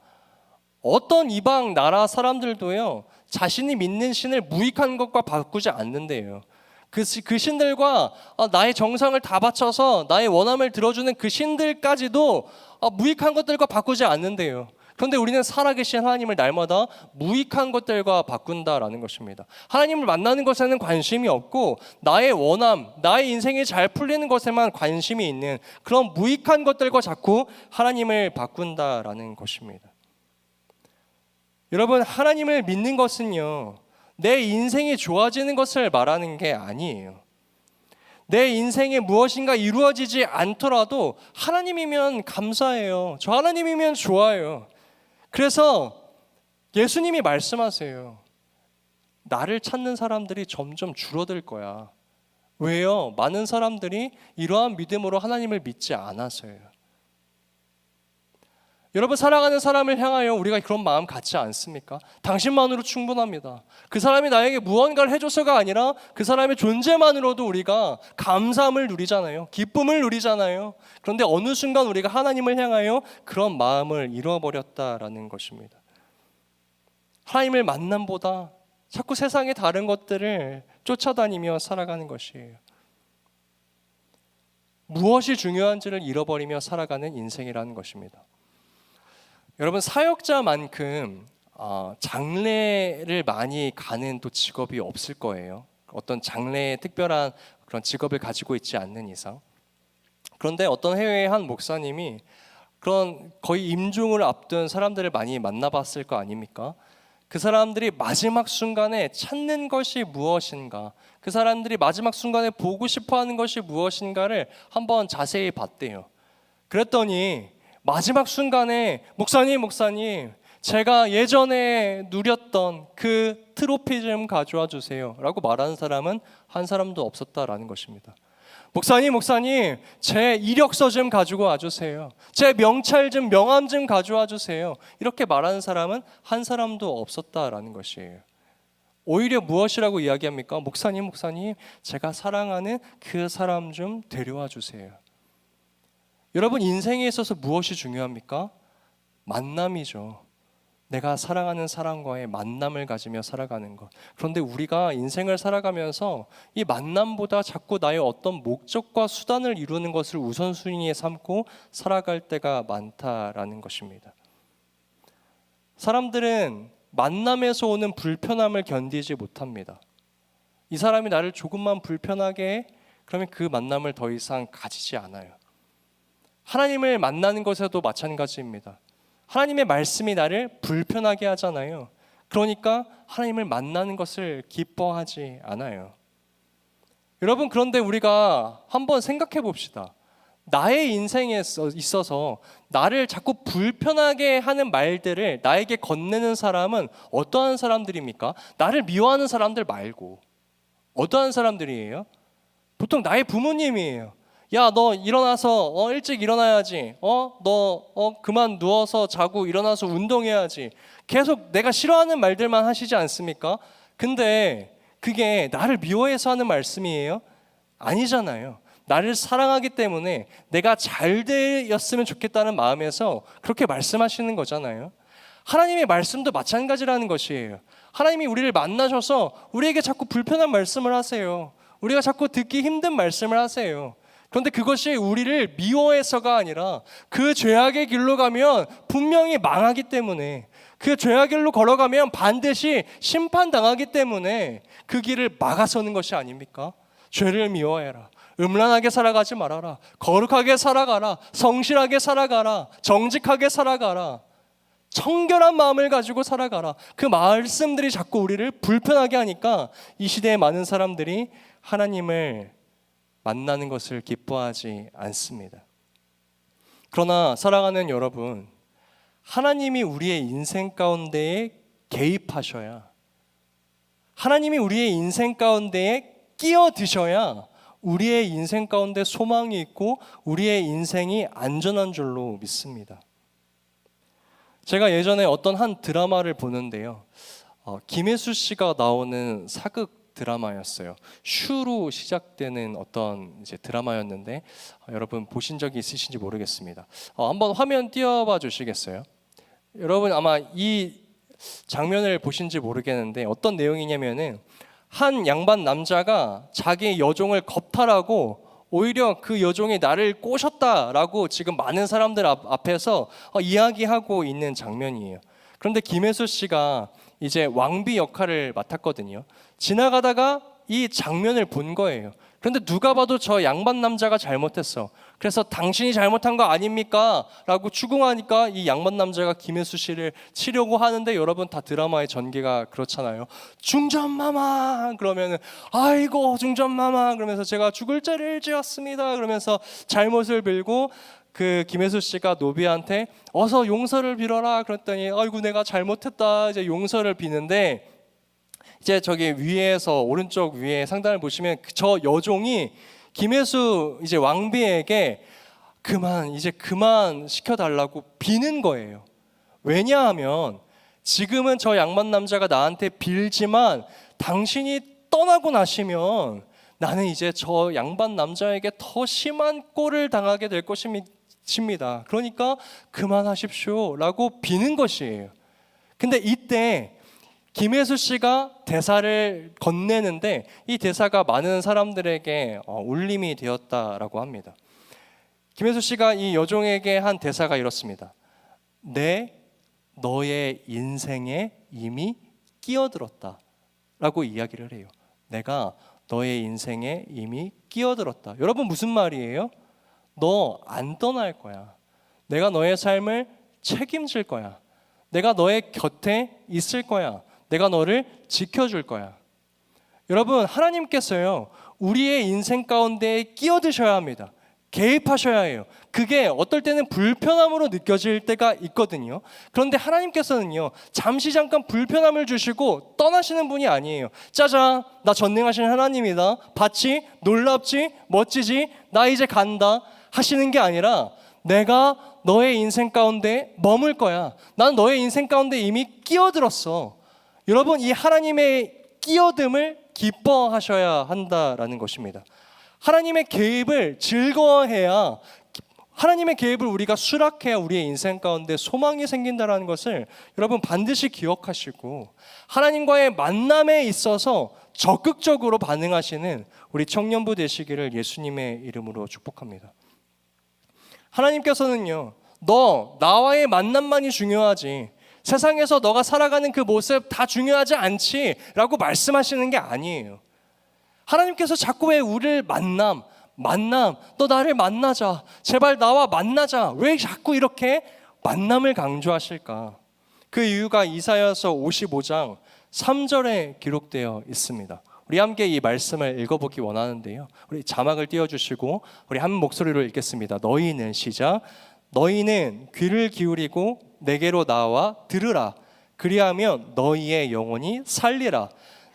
어떤 이방 나라 사람들도요, 자신이 믿는 신을 무익한 것과 바꾸지 않는데요. 그 신들과 나의 정성을 다 바쳐서 나의 원함을 들어주는 그 신들까지도 무익한 것들과 바꾸지 않는데요. 그런데 우리는 살아계신 하나님을 날마다 무익한 것들과 바꾼다라는 것입니다. 하나님을 만나는 것에는 관심이 없고 나의 원함, 나의 인생이 잘 풀리는 것에만 관심이 있는 그런 무익한 것들과 자꾸 하나님을 바꾼다라는 것입니다. 여러분, 하나님을 믿는 것은요, 내 인생이 좋아지는 것을 말하는 게 아니에요. 내 인생에 무엇인가 이루어지지 않더라도 하나님이면 감사해요. 저 하나님이면 좋아요. 그래서 예수님이 말씀하세요. 나를 찾는 사람들이 점점 줄어들 거야. 왜요? 많은 사람들이 이러한 믿음으로 하나님을 믿지 않아서요. 여러분, 살아가는 사람을 향하여 우리가 그런 마음 갖지 않습니까? 당신만으로 충분합니다. 그 사람이 나에게 무언가를 해줘서가 아니라 그 사람의 존재만으로도 우리가 감사함을 누리잖아요. 기쁨을 누리잖아요. 그런데 어느 순간 우리가 하나님을 향하여 그런 마음을 잃어버렸다라는 것입니다. 하나님을 만남보다 자꾸 세상의 다른 것들을 쫓아다니며 살아가는 것이에요. 무엇이 중요한지를 잃어버리며 살아가는 인생이라는 것입니다. 여러분, 사역자만큼 장례를 많이 가는 또 직업이 없을 거예요. 어떤 장래에 특별한 그런 직업을 가지고 있지 않는 이상. 그런데 어떤 해외의 한 목사님이 그런 거의 임종을 앞둔 사람들을 많이 만나봤을 거 아닙니까? 그 사람들이 마지막 순간에 찾는 것이 무엇인가, 그 사람들이 마지막 순간에 보고 싶어하는 것이 무엇인가를 한번 자세히 봤대요. 그랬더니 마지막 순간에 목사님, 제가 예전에 누렸던 그 트로피 좀 가져와 주세요 라고 말하는 사람은 한 사람도 없었다라는 것입니다. 목사님, 제 이력서 좀 가지고 와주세요. 제 명찰 좀, 명함 좀 가져와 주세요. 이렇게 말하는 사람은 한 사람도 없었다라는 것이에요. 오히려 무엇이라고 이야기합니까? 목사님, 제가 사랑하는 그 사람 좀 데려와 주세요. 여러분, 인생에 있어서 무엇이 중요합니까? 만남이죠. 내가 사랑하는 사람과의 만남을 가지며 살아가는 것. 그런데 우리가 인생을 살아가면서 이 만남보다 자꾸 나의 어떤 목적과 수단을 이루는 것을 우선순위에 삼고 살아갈 때가 많다라는 것입니다. 사람들은 만남에서 오는 불편함을 견디지 못합니다. 이 사람이 나를 조금만 불편하게 해? 그러면 그 만남을 더 이상 가지지 않아요. 하나님을 만나는 것에도 마찬가지입니다. 하나님의 말씀이 나를 불편하게 하잖아요. 그러니까 하나님을 만나는 것을 기뻐하지 않아요. 여러분, 그런데 우리가 한번 생각해 봅시다. 나의 인생에 있어서 나를 자꾸 불편하게 하는 말들을 나에게 건네는 사람은 어떠한 사람들입니까? 나를 미워하는 사람들 말고 어떠한 사람들이에요? 보통 나의 부모님이에요. 야, 너 일어나서 일찍 일어나야지. 너 그만 누워서 자고 일어나서 운동해야지. 계속 내가 싫어하는 말들만 하시지 않습니까? 근데 그게 나를 미워해서 하는 말씀이에요? 아니잖아요. 나를 사랑하기 때문에 내가 잘 되었으면 좋겠다는 마음에서 그렇게 말씀하시는 거잖아요. 하나님의 말씀도 마찬가지라는 것이에요. 하나님이 우리를 만나셔서 우리에게 자꾸 불편한 말씀을 하세요. 우리가 자꾸 듣기 힘든 말씀을 하세요. 그런데 그것이 우리를 미워해서가 아니라 그 죄악의 길로 가면 분명히 망하기 때문에, 그 죄악의 길로 걸어가면 반드시 심판당하기 때문에 그 길을 막아서는 것이 아닙니까? 죄를 미워해라. 음란하게 살아가지 말아라. 거룩하게 살아가라. 성실하게 살아가라. 정직하게 살아가라. 청결한 마음을 가지고 살아가라. 그 말씀들이 자꾸 우리를 불편하게 하니까 이 시대의 많은 사람들이 하나님을 만나는 것을 기뻐하지 않습니다. 그러나 사랑하는 여러분, 하나님이 우리의 인생 가운데에 개입하셔야, 하나님이 우리의 인생 가운데에 끼어드셔야 우리의 인생 가운데 소망이 있고 우리의 인생이 안전한 줄로 믿습니다. 제가 예전에 어떤 한 드라마를 보는데요, 김혜수 씨가 나오는 사극 드라마였어요. 슈로 시작되는 어떤 이제 드라마였는데 여러분 보신 적이 있으신지 모르겠습니다. 한번 화면 띄워봐 주시겠어요? 여러분 아마 이 장면을 보신지 모르겠는데 어떤 내용이냐면은 한 양반 남자가 자기 여종을 겁탈하고 오히려 그 여종이 나를 꼬셨다라고 지금 많은 사람들 앞에서 이야기하고 있는 장면이에요. 그런데 김혜수 씨가 이제 왕비 역할을 맡았거든요. 지나가다가 이 장면을 본 거예요. 그런데 누가 봐도 저 양반 남자가 잘못했어. 그래서 당신이 잘못한 거 아닙니까? 라고 추궁하니까 이 양반 남자가 김혜수 씨를 치려고 하는데, 여러분 다 드라마의 전개가 그렇잖아요. 중전마마 그러면은 아이고 중전마마 그러면서 제가 죽을 죄를 지었습니다 그러면서 잘못을 빌고 그 김혜수 씨가 노비한테 어서 용서를 빌어라 그랬더니 아이고 내가 잘못했다 이제 용서를 비는데, 이제 저기 위에서 오른쪽 위에 상단을 보시면 저 여종이 김혜수 이제 왕비에게 그만 시켜달라고 비는 거예요. 왜냐하면 지금은 저 양반 남자가 나한테 빌지만 당신이 떠나고 나시면 나는 이제 저 양반 남자에게 더 심한 꼴을 당하게 될 것입니다. 그러니까 그만하십시오 라고 비는 것이에요. 근데 이때 김혜수 씨가 대사를 건네는데 이 대사가 많은 사람들에게 울림이 되었다라고 합니다. 김혜수 씨가 이 여종에게 한 대사가 이렇습니다. 너의 인생에 이미 끼어들었다 라고 이야기를 해요. 내가 너의 인생에 이미 끼어들었다. 여러분 무슨 말이에요? 너 안 떠날 거야. 내가 너의 삶을 책임질 거야. 내가 너의 곁에 있을 거야. 내가 너를 지켜줄 거야. 여러분 하나님께서요 우리의 인생 가운데 끼어드셔야 합니다. 개입하셔야 해요. 그게 어떨 때는 불편함으로 느껴질 때가 있거든요. 그런데 하나님께서는요 잠시 잠깐 불편함을 주시고 떠나시는 분이 아니에요. 짜잔 나 전능하신 하나님이다. 봤지? 놀랍지? 멋지지? 나 이제 간다 하시는 게 아니라 내가 너의 인생 가운데 머물 거야. 난 너의 인생 가운데 이미 끼어들었어. 여러분 이 하나님의 끼어듦을 기뻐하셔야 한다라는 것입니다. 하나님의 개입을 즐거워해야 하나님의 계획을 우리가 수락해야 우리의 인생 가운데 소망이 생긴다는 것을 여러분 반드시 기억하시고, 하나님과의 만남에 있어서 적극적으로 반응하시는 우리 청년부 되시기를 예수님의 이름으로 축복합니다. 하나님께서는요, 너 나와의 만남만이 중요하지, 세상에서 너가 살아가는 그 모습 다 중요하지 않지 라고 말씀하시는 게 아니에요. 하나님께서 자꾸 왜 우리를 만남, 너 나를 만나자, 제발 나와 만나자, 왜 자꾸 이렇게 만남을 강조하실까? 그 이유가 이사야서 55장 3절에 기록되어 있습니다. 우리 함께 이 말씀을 읽어보기 원하는데요, 우리 자막을 띄워주시고 우리 한 목소리로 읽겠습니다. 너희는, 시작. 너희는 귀를 기울이고 내게로 나와 들으라. 그리하면 너희의 영혼이 살리라.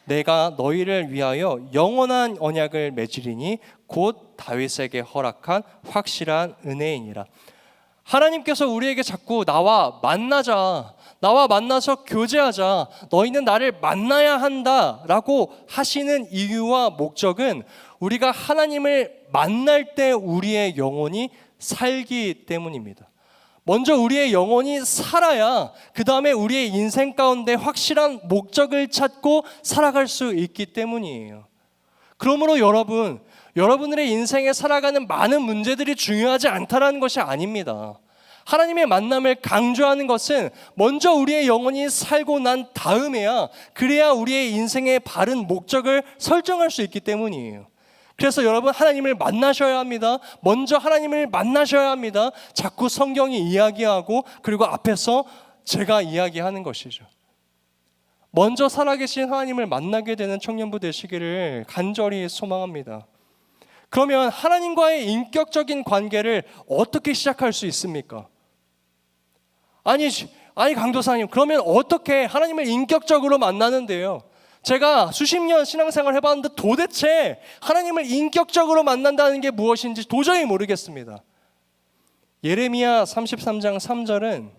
내가 너희를 위하여 영원한 언약을 맺으리니 곧 다윗에게 허락한 확실한 은혜이니라. 하나님께서 우리에게 자꾸 나와 만나자, 나와 만나서 교제하자, 너희는 나를 만나야 한다라고 하시는 이유와 목적은 우리가 하나님을 만날 때 우리의 영혼이 살기 때문입니다. 먼저 우리의 영혼이 살아야 그 다음에 우리의 인생 가운데 확실한 목적을 찾고 살아갈 수 있기 때문이에요. 그러므로 여러분들의 인생에 살아가는 많은 문제들이 중요하지 않다라는 것이 아닙니다. 하나님의 만남을 강조하는 것은 먼저 우리의 영혼이 살고 난 다음에야, 그래야 우리의 인생의 바른 목적을 설정할 수 있기 때문이에요. 그래서 여러분, 하나님을 만나셔야 합니다. 먼저 하나님을 만나셔야 합니다. 자꾸 성경이 이야기하고 그리고 앞에서 제가 이야기하는 것이죠. 먼저 살아계신 하나님을 만나게 되는 청년부 되시기를 간절히 소망합니다. 그러면 하나님과의 인격적인 관계를 어떻게 시작할 수 있습니까? 아니 강도사님, 그러면 어떻게 하나님을 인격적으로 만나는데요? 제가 수십 년 신앙생활 해봤는데 도대체 하나님을 인격적으로 만난다는 게 무엇인지 도저히 모르겠습니다. 예레미야 33장 3절은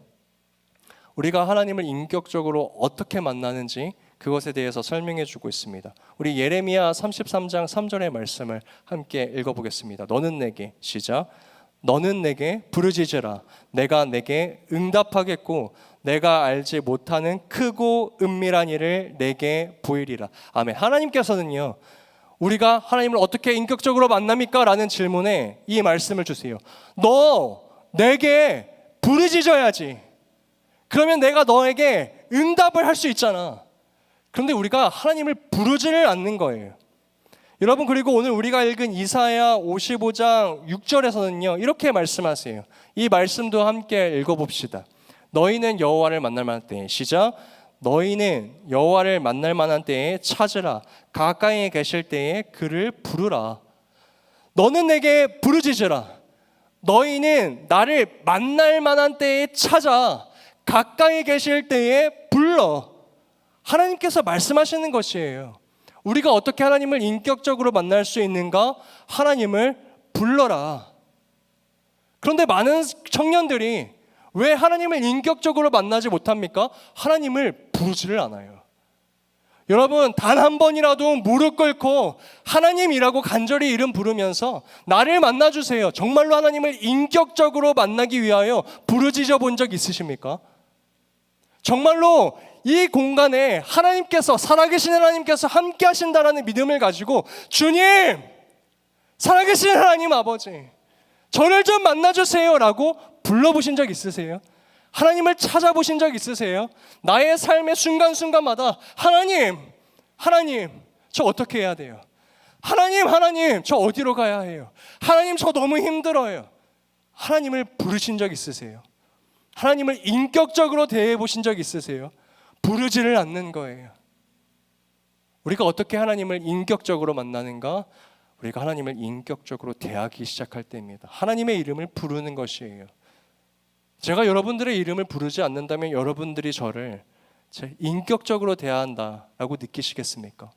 우리가 하나님을 인격적으로 어떻게 만나는지 그것에 대해서 설명해 주고 있습니다. 우리 예레미야 33장 3절의 말씀을 함께 읽어보겠습니다. 너는 내게, 시작. 너는 내게 부르짖으라. 내가 내게 응답하겠고 내가 알지 못하는 크고 은밀한 일을 내게 보이리라. 아멘. 하나님께서는요, 우리가 하나님을 어떻게 인격적으로 만납니까? 라는 질문에 이 말씀을 주세요. 너 내게 부르짖어야지. 그러면 내가 너에게 응답을 할 수 있잖아. 그런데 우리가 하나님을 부르지를 않는 거예요. 여러분, 그리고 오늘 우리가 읽은 이사야 55장 6절에서는요 이렇게 말씀하세요. 이 말씀도 함께 읽어봅시다. 너희는 여호와를 만날 만한 때에, 시작. 너희는 여호와를 만날 만한 때에 찾으라. 가까이에 계실 때에 그를 부르라. 너는 내게 부르짖으라. 너희는 나를 만날 만한 때에 찾아. 가까이 계실 때에 불러. 하나님께서 말씀하시는 것이에요. 우리가 어떻게 하나님을 인격적으로 만날 수 있는가? 하나님을 불러라. 그런데 많은 청년들이 왜 하나님을 인격적으로 만나지 못합니까? 하나님을 부르지를 않아요. 여러분, 단 한 번이라도 무릎 꿇고 하나님이라고 간절히 이름 부르면서 나를 만나주세요, 정말로 하나님을 인격적으로 만나기 위하여 부르짖어 본 적 있으십니까? 정말로 이 공간에 하나님께서, 살아계신 하나님께서 함께 하신다라는 믿음을 가지고 주님, 살아계신 하나님 아버지, 저를 좀 만나주세요 라고 불러보신 적 있으세요? 하나님을 찾아보신 적 있으세요? 나의 삶의 순간순간마다 하나님 저 어떻게 해야 돼요? 하나님 저 어디로 가야 해요? 하나님 저 너무 힘들어요. 하나님을 부르신 적 있으세요? 하나님을 인격적으로 대해 보신 적 있으세요? 부르지를 않는 거예요. 우리가 어떻게 하나님을 인격적으로 만나는가? 우리가 하나님을 인격적으로 대하기 시작할 때입니다. 하나님의 이름을 부르는 것이에요. 제가 여러분들의 이름을 부르지 않는다면 여러분들이 저를 인격적으로 대한다라고 느끼시겠습니까?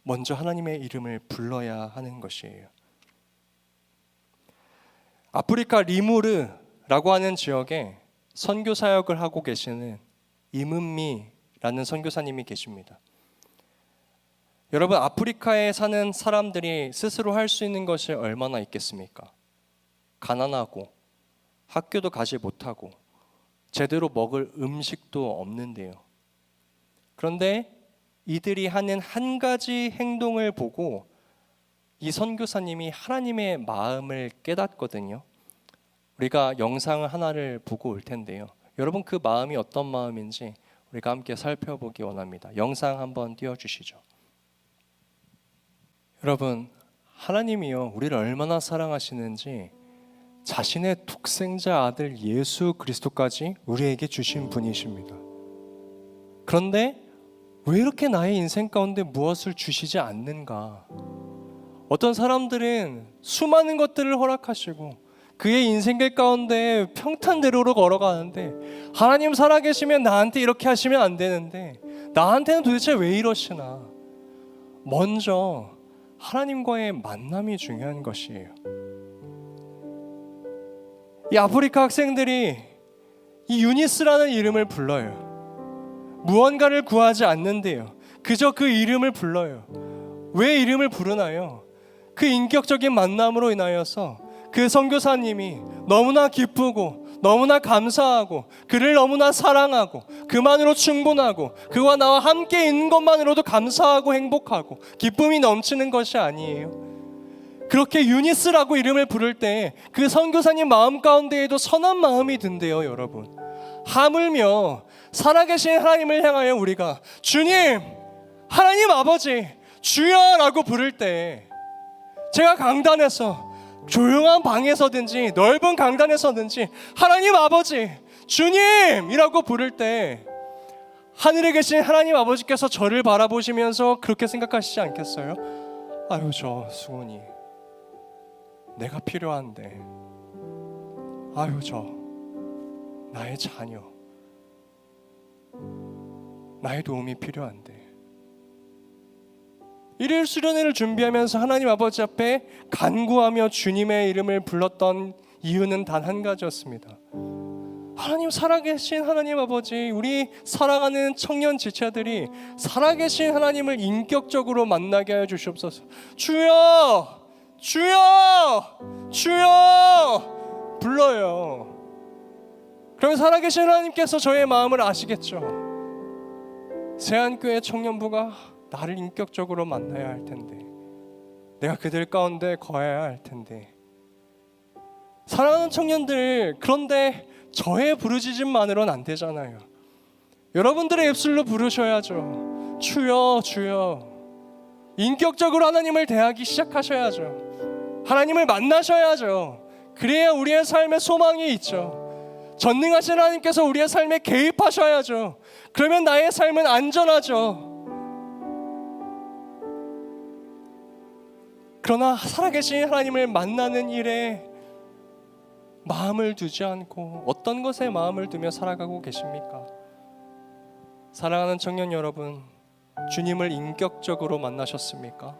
먼저 하나님의 이름을 불러야 하는 것이에요. 아프리카 리무르라고 하는 지역에 선교 사역을 하고 계시는 이문미라는 선교사님이 계십니다. 여러분, 아프리카에 사는 사람들이 스스로 할 수 있는 것이 얼마나 있겠습니까? 가난하고 학교도 가지 못하고 제대로 먹을 음식도 없는데요. 그런데 이들이 하는 한 가지 행동을 보고 이 선교사님이 하나님의 마음을 깨닫거든요. 우리가 영상을 하나를 보고 올 텐데요. 여러분, 그 마음이 어떤 마음인지 우리가 함께 살펴보기 원합니다. 영상 한번 띄워주시죠. 여러분, 하나님이요, 우리를 얼마나 사랑하시는지 자신의 독생자 아들 예수 그리스도까지 우리에게 주신 분이십니다. 그런데 왜 이렇게 나의 인생 가운데 무엇을 주시지 않는가? 어떤 사람들은 수많은 것들을 허락하시고 그의 인생길 가운데 평탄대로로 걸어가는데, 하나님 살아계시면 나한테 이렇게 하시면 안 되는데 나한테는 도대체 왜 이러시나? 먼저 하나님과의 만남이 중요한 것이에요. 이 아프리카 학생들이 이 유니스라는 이름을 불러요. 무언가를 구하지 않는데요, 그저 그 이름을 불러요. 왜 이름을 부르나요? 그 인격적인 만남으로 인하여서 그 선교사님이 너무나 기쁘고 너무나 감사하고 그를 너무나 사랑하고 그만으로 충분하고 그와 나와 함께 있는 것만으로도 감사하고 행복하고 기쁨이 넘치는 것이 아니에요. 그렇게 유니스라고 이름을 부를 때 그 선교사님 마음 가운데에도 선한 마음이 든대요. 여러분, 하물며 살아계신 하나님을 향하여 우리가 주님, 하나님 아버지, 주여라고 부를 때, 제가 강단에서 조용한 방에서든지 넓은 강단에서든지 하나님 아버지, 주님이라고 부를 때 하늘에 계신 하나님 아버지께서 저를 바라보시면서 그렇게 생각하시지 않겠어요? 아유, 저 수건이 내가 필요한데, 아유, 저 나의 자녀, 나의 도움이 필요한데. 일일 수련회를 준비하면서 하나님 아버지 앞에 간구하며 주님의 이름을 불렀던 이유는 단 한 가지였습니다. 하나님, 살아계신 하나님 아버지, 우리 살아가는 청년 지체들이 살아계신 하나님을 인격적으로 만나게 하여 주시옵소서. 주여, 주여, 주여 불러요. 그러면 살아계신 하나님께서 저의 마음을 아시겠죠. 세안교회 청년부가 나를 인격적으로 만나야 할 텐데, 내가 그들 가운데 거해야 할 텐데. 사랑하는 청년들, 그런데 저의 부르짖음만으로는 안 되잖아요. 여러분들의 입술로 부르셔야죠. 주여, 주여. 인격적으로 하나님을 대하기 시작하셔야죠. 하나님을 만나셔야죠. 그래야 우리의 삶에 소망이 있죠. 전능하신 하나님께서 우리의 삶에 개입하셔야죠. 그러면 나의 삶은 안전하죠. 그러나 살아계신 하나님을 만나는 일에 마음을 두지 않고 어떤 것에 마음을 두며 살아가고 계십니까? 사랑하는 청년 여러분, 주님을 인격적으로 만나셨습니까?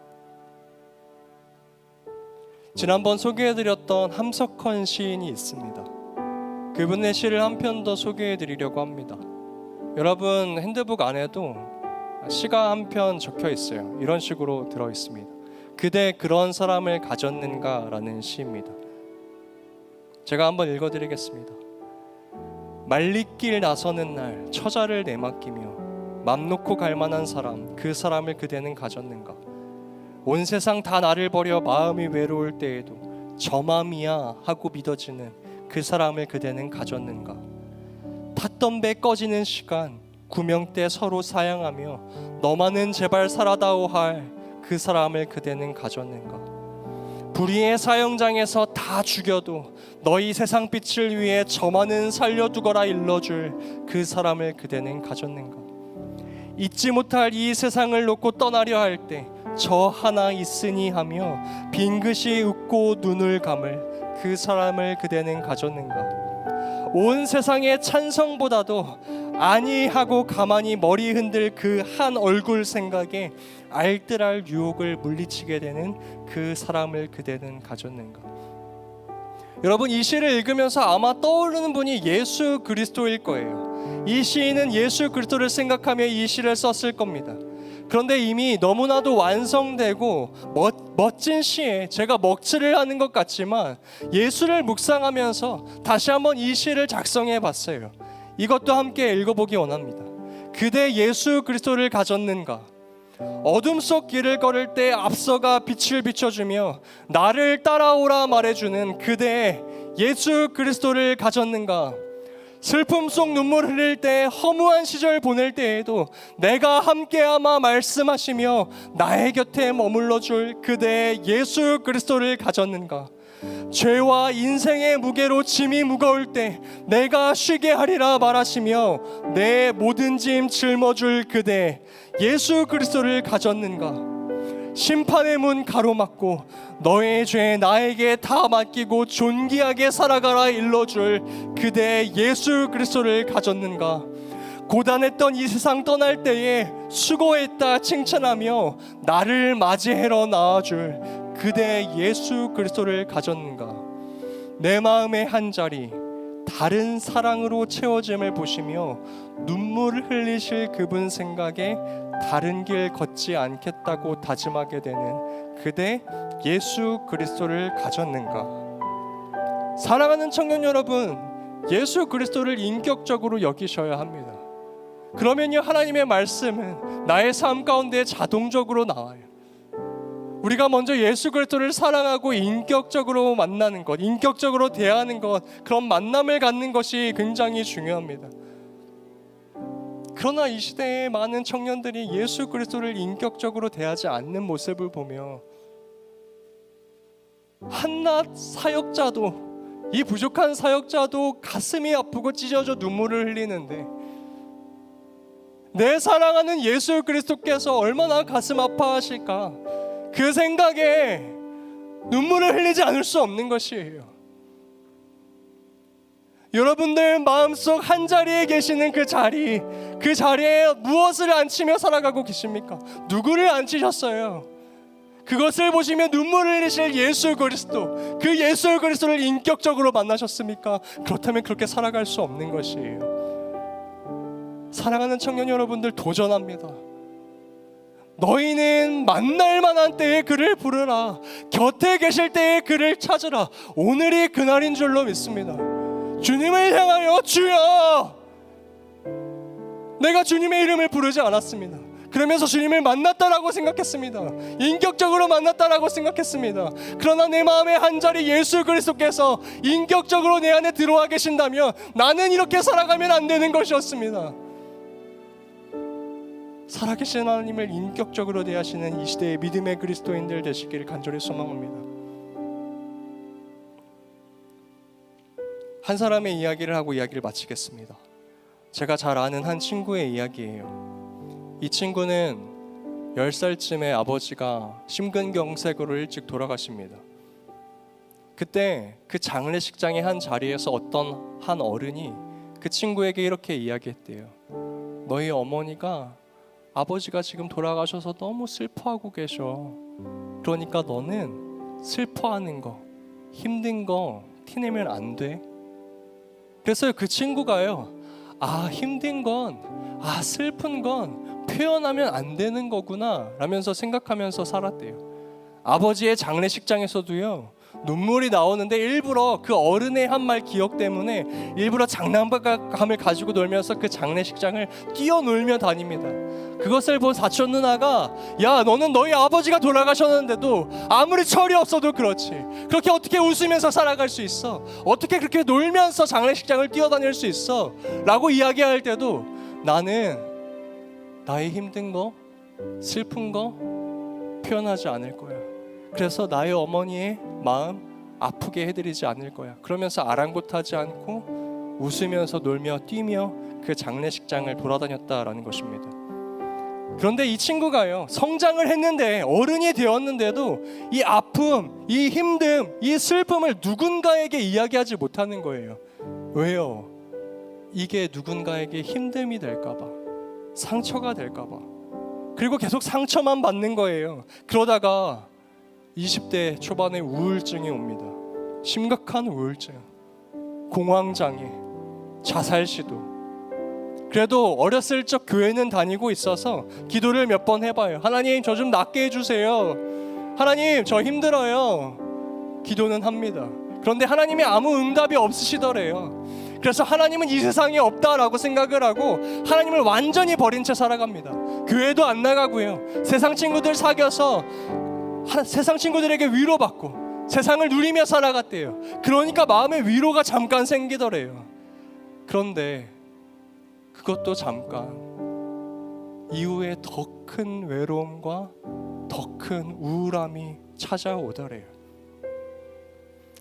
지난번 소개해드렸던 함석헌 시인이 있습니다. 그분의 시를 한 편 더 소개해드리려고 합니다. 여러분, 핸드북 안에도 시가 한 편 적혀 있어요. 이런 식으로 들어있습니다. 그대 그런 사람을 가졌는가? 라는 시입니다. 제가 한번 읽어드리겠습니다. 말리길 나서는 날 처자를 내맡기며 맘 놓고 갈 만한 사람, 그 사람을 그대는 가졌는가? 온 세상 다 나를 버려 마음이 외로울 때에도 저 맘이야 하고 믿어지는 그 사람을 그대는 가졌는가? 탔던 배 꺼지는 시간, 구명대 서로 사양하며 너만은 제발 살아다오 할 그 사람을 그대는 가졌는가? 불의의 사형장에서 다 죽여도 너희 세상 빛을 위해 저만은 살려두거라 일러줄 그 사람을 그대는 가졌는가? 잊지 못할 이 세상을 놓고 떠나려 할 때 저 하나 있으니 하며 빙긋이 웃고 눈을 감을 그 사람을 그대는 가졌는가? 온 세상의 찬성보다도 아니하고 가만히 머리 흔들 그 한 얼굴 생각에 알뜰할 유혹을 물리치게 되는 그 사람을 그대는 가졌는가? 여러분, 이 시를 읽으면서 아마 떠오르는 분이 예수 그리스도일 거예요. 이 시인은 예수 그리스도를 생각하며 이 시를 썼을 겁니다. 그런데 이미 너무나도 완성되고 멋진 시에 제가 먹칠을 하는 것 같지만 예수를 묵상하면서 다시 한번 이 시를 작성해 봤어요. 이것도 함께 읽어보기 원합니다. 그대 예수 그리스도를 가졌는가? 어둠 속 길을 걸을 때 앞서가 빛을 비춰주며 나를 따라오라 말해주는 그대 예수 그리스도를 가졌는가? 슬픔 속 눈물 흘릴 때 허무한 시절 보낼 때에도 내가 함께하마 말씀하시며 나의 곁에 머물러 줄 그대 예수 그리스도를 가졌는가? 죄와 인생의 무게로 짐이 무거울 때 내가 쉬게 하리라 말하시며 내 모든 짐 짊어줄 그대 예수 그리스도를 가졌는가? 심판의 문 가로막고 너의 죄 나에게 다 맡기고 존귀하게 살아가라 일러줄 그대 예수 그리스도를 가졌는가? 고단했던 이 세상 떠날 때에 수고했다 칭찬하며 나를 맞이하러 나와줄 그대 예수 그리스도를 가졌는가? 내 마음의 한 자리 다른 사랑으로 채워짐을 보시며 눈물을 흘리실 그분 생각에 다른 길 걷지 않겠다고 다짐하게 되는 그대 예수 그리스도를 가졌는가? 사랑하는 청년 여러분, 예수 그리스도를 인격적으로 여기셔야 합니다. 그러면요, 하나님의 말씀은 나의 삶 가운데 자동적으로 나와요. 우리가 먼저 예수 그리스도를 사랑하고 인격적으로 만나는 것, 인격적으로 대하는 것, 그런 만남을 갖는 것이 굉장히 중요합니다. 그러나 이 시대에 많은 청년들이 예수 그리스도를 인격적으로 대하지 않는 모습을 보며 한낱 사역자도, 이 부족한 사역자도 가슴이 아프고 찢어져 눈물을 흘리는데 내 사랑하는 예수 그리스도께서 얼마나 가슴 아파하실까, 그 생각에 눈물을 흘리지 않을 수 없는 것이에요. 여러분들 마음속 한 자리에 계시는 그 자리에 무엇을 안치며 살아가고 계십니까? 누구를 안치셨어요? 그것을 보시며 눈물을 흘리실 예수 그리스도, 그 예수 그리스도를 인격적으로 만나셨습니까? 그렇다면 그렇게 살아갈 수 없는 것이에요. 사랑하는 청년 여러분들, 도전합니다. 너희는 만날 만한 때에 그를 부르라. 곁에 계실 때에 그를 찾으라. 오늘이 그날인 줄로 믿습니다. 주님을 향하여 주여, 내가 주님의 이름을 부르지 않았습니다. 그러면서 주님을 만났다라고 생각했습니다. 인격적으로 만났다라고 생각했습니다. 그러나 내 마음의 한 자리 예수 그리스도께서 인격적으로 내 안에 들어와 계신다면 나는 이렇게 살아가면 안 되는 것이었습니다. 살아계신 하나님을 인격적으로 대하시는 이 시대의 믿음의 그리스도인들 되시기를 간절히 소망합니다. 한 사람의 이야기를 하고 이야기를 마치겠습니다. 제가 잘 아는 한 친구의 이야기예요. 이 친구는 10살쯤에 아버지가 심근경색으로 일찍 돌아가십니다. 그때 그 장례식장의 한 자리에서 어떤 한 어른이 그 친구에게 이렇게 이야기했대요. 너희 어머니가 아버지가 지금 돌아가셔서 너무 슬퍼하고 계셔. 그러니까 너는 슬퍼하는 거, 힘든 거 티내면 안 돼. 그래서 그 친구가요, 힘든 건, 슬픈 건 표현하면 안 되는 거구나 라면서 생각하면서 살았대요. 아버지의 장례식장에서도요, 눈물이 나오는데 일부러 그 어른의 한 말 기억 때문에 일부러 장난감을 가지고 놀면서 그 장례식장을 뛰어놀며 다닙니다. 그것을 본 사촌 누나가, 야, 너는 너희 아버지가 돌아가셨는데도 아무리 철이 없어도 그렇지, 그렇게 어떻게 웃으면서 살아갈 수 있어? 어떻게 그렇게 놀면서 장례식장을 뛰어다닐 수 있어? 라고 이야기할 때도 나는 나의 힘든 거, 슬픈 거 표현하지 않을 거야. 그래서 나의 어머니의 마음 아프게 해드리지 않을 거야. 그러면서 아랑곳하지 않고 웃으면서 놀며 뛰며 그 장례식장을 돌아다녔다라는 것입니다. 그런데 이 친구가요, 성장을 했는데, 어른이 되었는데도 이 아픔, 이 힘듦, 이 슬픔을 누군가에게 이야기하지 못하는 거예요. 왜요? 이게 누군가에게 힘듦이 될까봐, 상처가 될까봐. 그리고 계속 상처만 받는 거예요. 그러다가 20대 초반에 우울증이 옵니다. 심각한 우울증, 공황장애, 자살 시도. 그래도 어렸을 적 교회는 다니고 있어서 기도를 몇 번 해봐요. 하나님 저 좀 낫게 해주세요. 하나님 저 힘들어요. 기도는 합니다. 그런데 하나님이 아무 응답이 없으시더래요. 그래서 하나님은 이 세상에 없다라고 생각을 하고 하나님을 완전히 버린 채 살아갑니다. 교회도 안 나가고요. 세상 친구들 사귀어서 세상 친구들에게 위로받고 세상을 누리며 살아갔대요. 그러니까 마음에 위로가 잠깐 생기더래요. 그런데 그것도 잠깐, 이후에 더 큰 외로움과 더 큰 우울함이 찾아오더래요.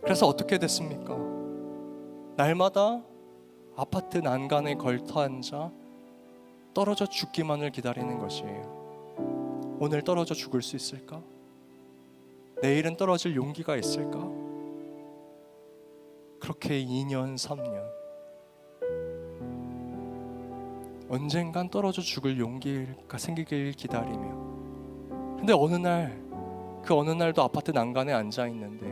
그래서 어떻게 됐습니까? 날마다 아파트 난간에 걸터 앉아 떨어져 죽기만을 기다리는 것이에요. 오늘 떨어져 죽을 수 있을까? 내일은 떨어질 용기가 있을까? 그렇게 2년, 3년, 언젠간 떨어져 죽을 용기가 생기길 기다리며, 근데 어느 날도 아파트 난간에 앉아 있는데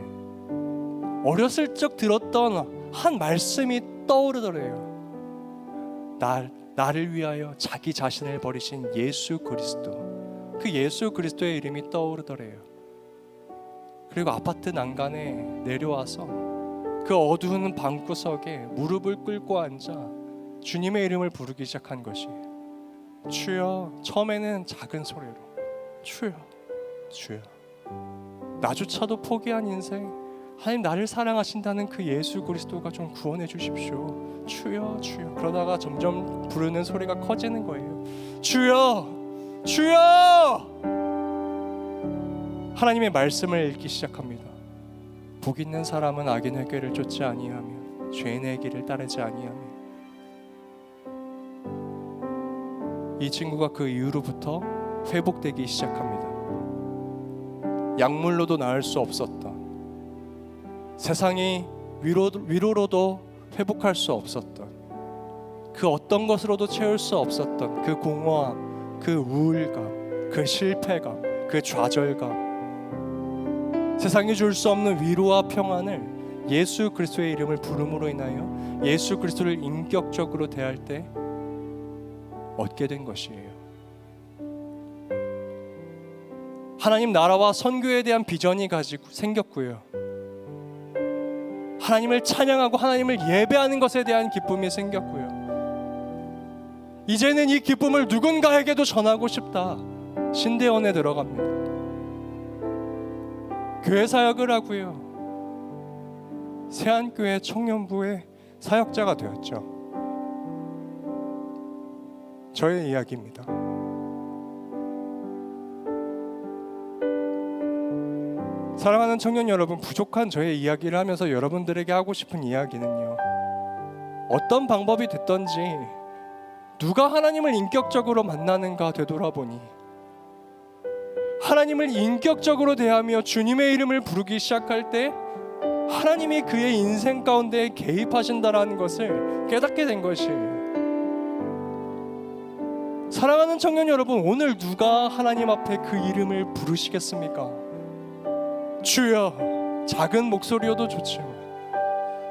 어렸을 적 들었던 한 말씀이 떠오르더래요. 나를 위하여 자기 자신을 버리신 예수 그리스도, 그 예수 그리스도의 이름이 떠오르더래요. 그리고 아파트 난간에 내려와서 그 어두운 방구석에 무릎을 꿇고 앉아 주님의 이름을 부르기 시작한 것이에요. 주여. 처음에는 작은 소리로 주여, 주여. 나조차도 포기한 인생, 하나님 나를 사랑하신다는 그 예수 그리스도가 좀 구원해 주십시오. 주여, 주여. 그러다가 점점 부르는 소리가 커지는 거예요. 주여, 주여. 하나님의 말씀을 읽기 시작합니다. 복 있는 사람은 악인의 꾀를 쫓지 아니하며 죄인의 길을 따르지 아니하며. 이 친구가 그 이후로부터 회복되기 시작합니다. 약물로도 나을 수 없었던, 세상이 위로로도 회복할 수 없었던, 그 어떤 것으로도 채울 수 없었던 그 공허함, 그 우울감, 그 실패감, 그 좌절감, 세상이 줄 수 없는 위로와 평안을 예수 그리스도의 이름을 부름으로 인하여 예수 그리스도를 인격적으로 대할 때 얻게 된 것이에요. 하나님 나라와 선교에 대한 비전이 생겼고요. 하나님을 찬양하고 하나님을 예배하는 것에 대한 기쁨이 생겼고요. 이제는 이 기쁨을 누군가에게도 전하고 싶다. 신대원에 들어갑니다. 교회 사역을 하고요. 세안교회 청년부의 사역자가 되었죠. 저의 이야기입니다. 사랑하는 청년 여러분, 부족한 저의 이야기를 하면서 여러분들에게 하고 싶은 이야기는요, 어떤 방법이 됐던지 누가 하나님을 인격적으로 만나는가 되돌아보니 하나님을 인격적으로 대하며 주님의 이름을 부르기 시작할 때 하나님이 그의 인생 가운데 개입하신다라는 것을 깨닫게 된 것이에요. 사랑하는 청년 여러분, 오늘 누가 하나님 앞에 그 이름을 부르시겠습니까? 주여. 작은 목소리여도 좋지만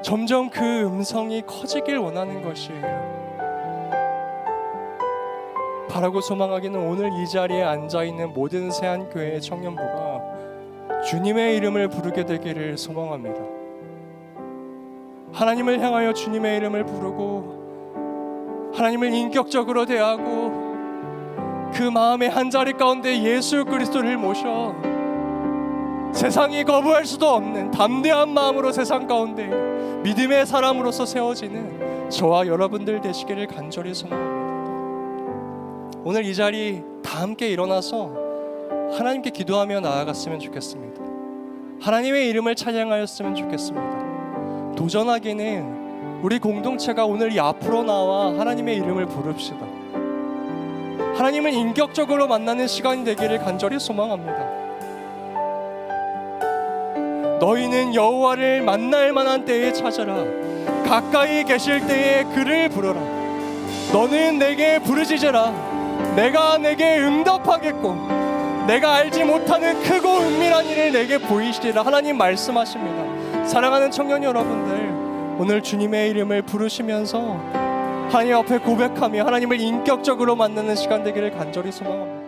점점 그 음성이 커지길 원하는 것이에요. 바라고 소망하기는 오늘 이 자리에 앉아있는 모든 세안교회의 청년부가 주님의 이름을 부르게 되기를 소망합니다. 하나님을 향하여 주님의 이름을 부르고 하나님을 인격적으로 대하고 그 마음의 한자리 가운데 예수 그리스도를 모셔 세상이 거부할 수도 없는 담대한 마음으로 세상 가운데 믿음의 사람으로서 세워지는 저와 여러분들 되시기를 간절히 소망합니다. 오늘 이 자리 다 함께 일어나서 하나님께 기도하며 나아갔으면 좋겠습니다. 하나님의 이름을 찬양하였으면 좋겠습니다. 도전하기는 우리 공동체가 오늘 이 앞으로 나와 하나님의 이름을 부릅시다. 하나님을 인격적으로 만나는 시간이 되기를 간절히 소망합니다. 너희는 여호와를 만날 만한 때에 찾아라. 가까이 계실 때에 그를 부르라. 너는 내게 부르짖으라. 내가 내게 응답하겠고 내가 알지 못하는 크고 은밀한 일을 내게 보이시리라. 하나님 말씀하십니다. 사랑하는 청년 여러분들, 오늘 주님의 이름을 부르시면서 하나님 앞에 고백하며 하나님을 인격적으로 만나는 시간 되기를 간절히 소망합니다.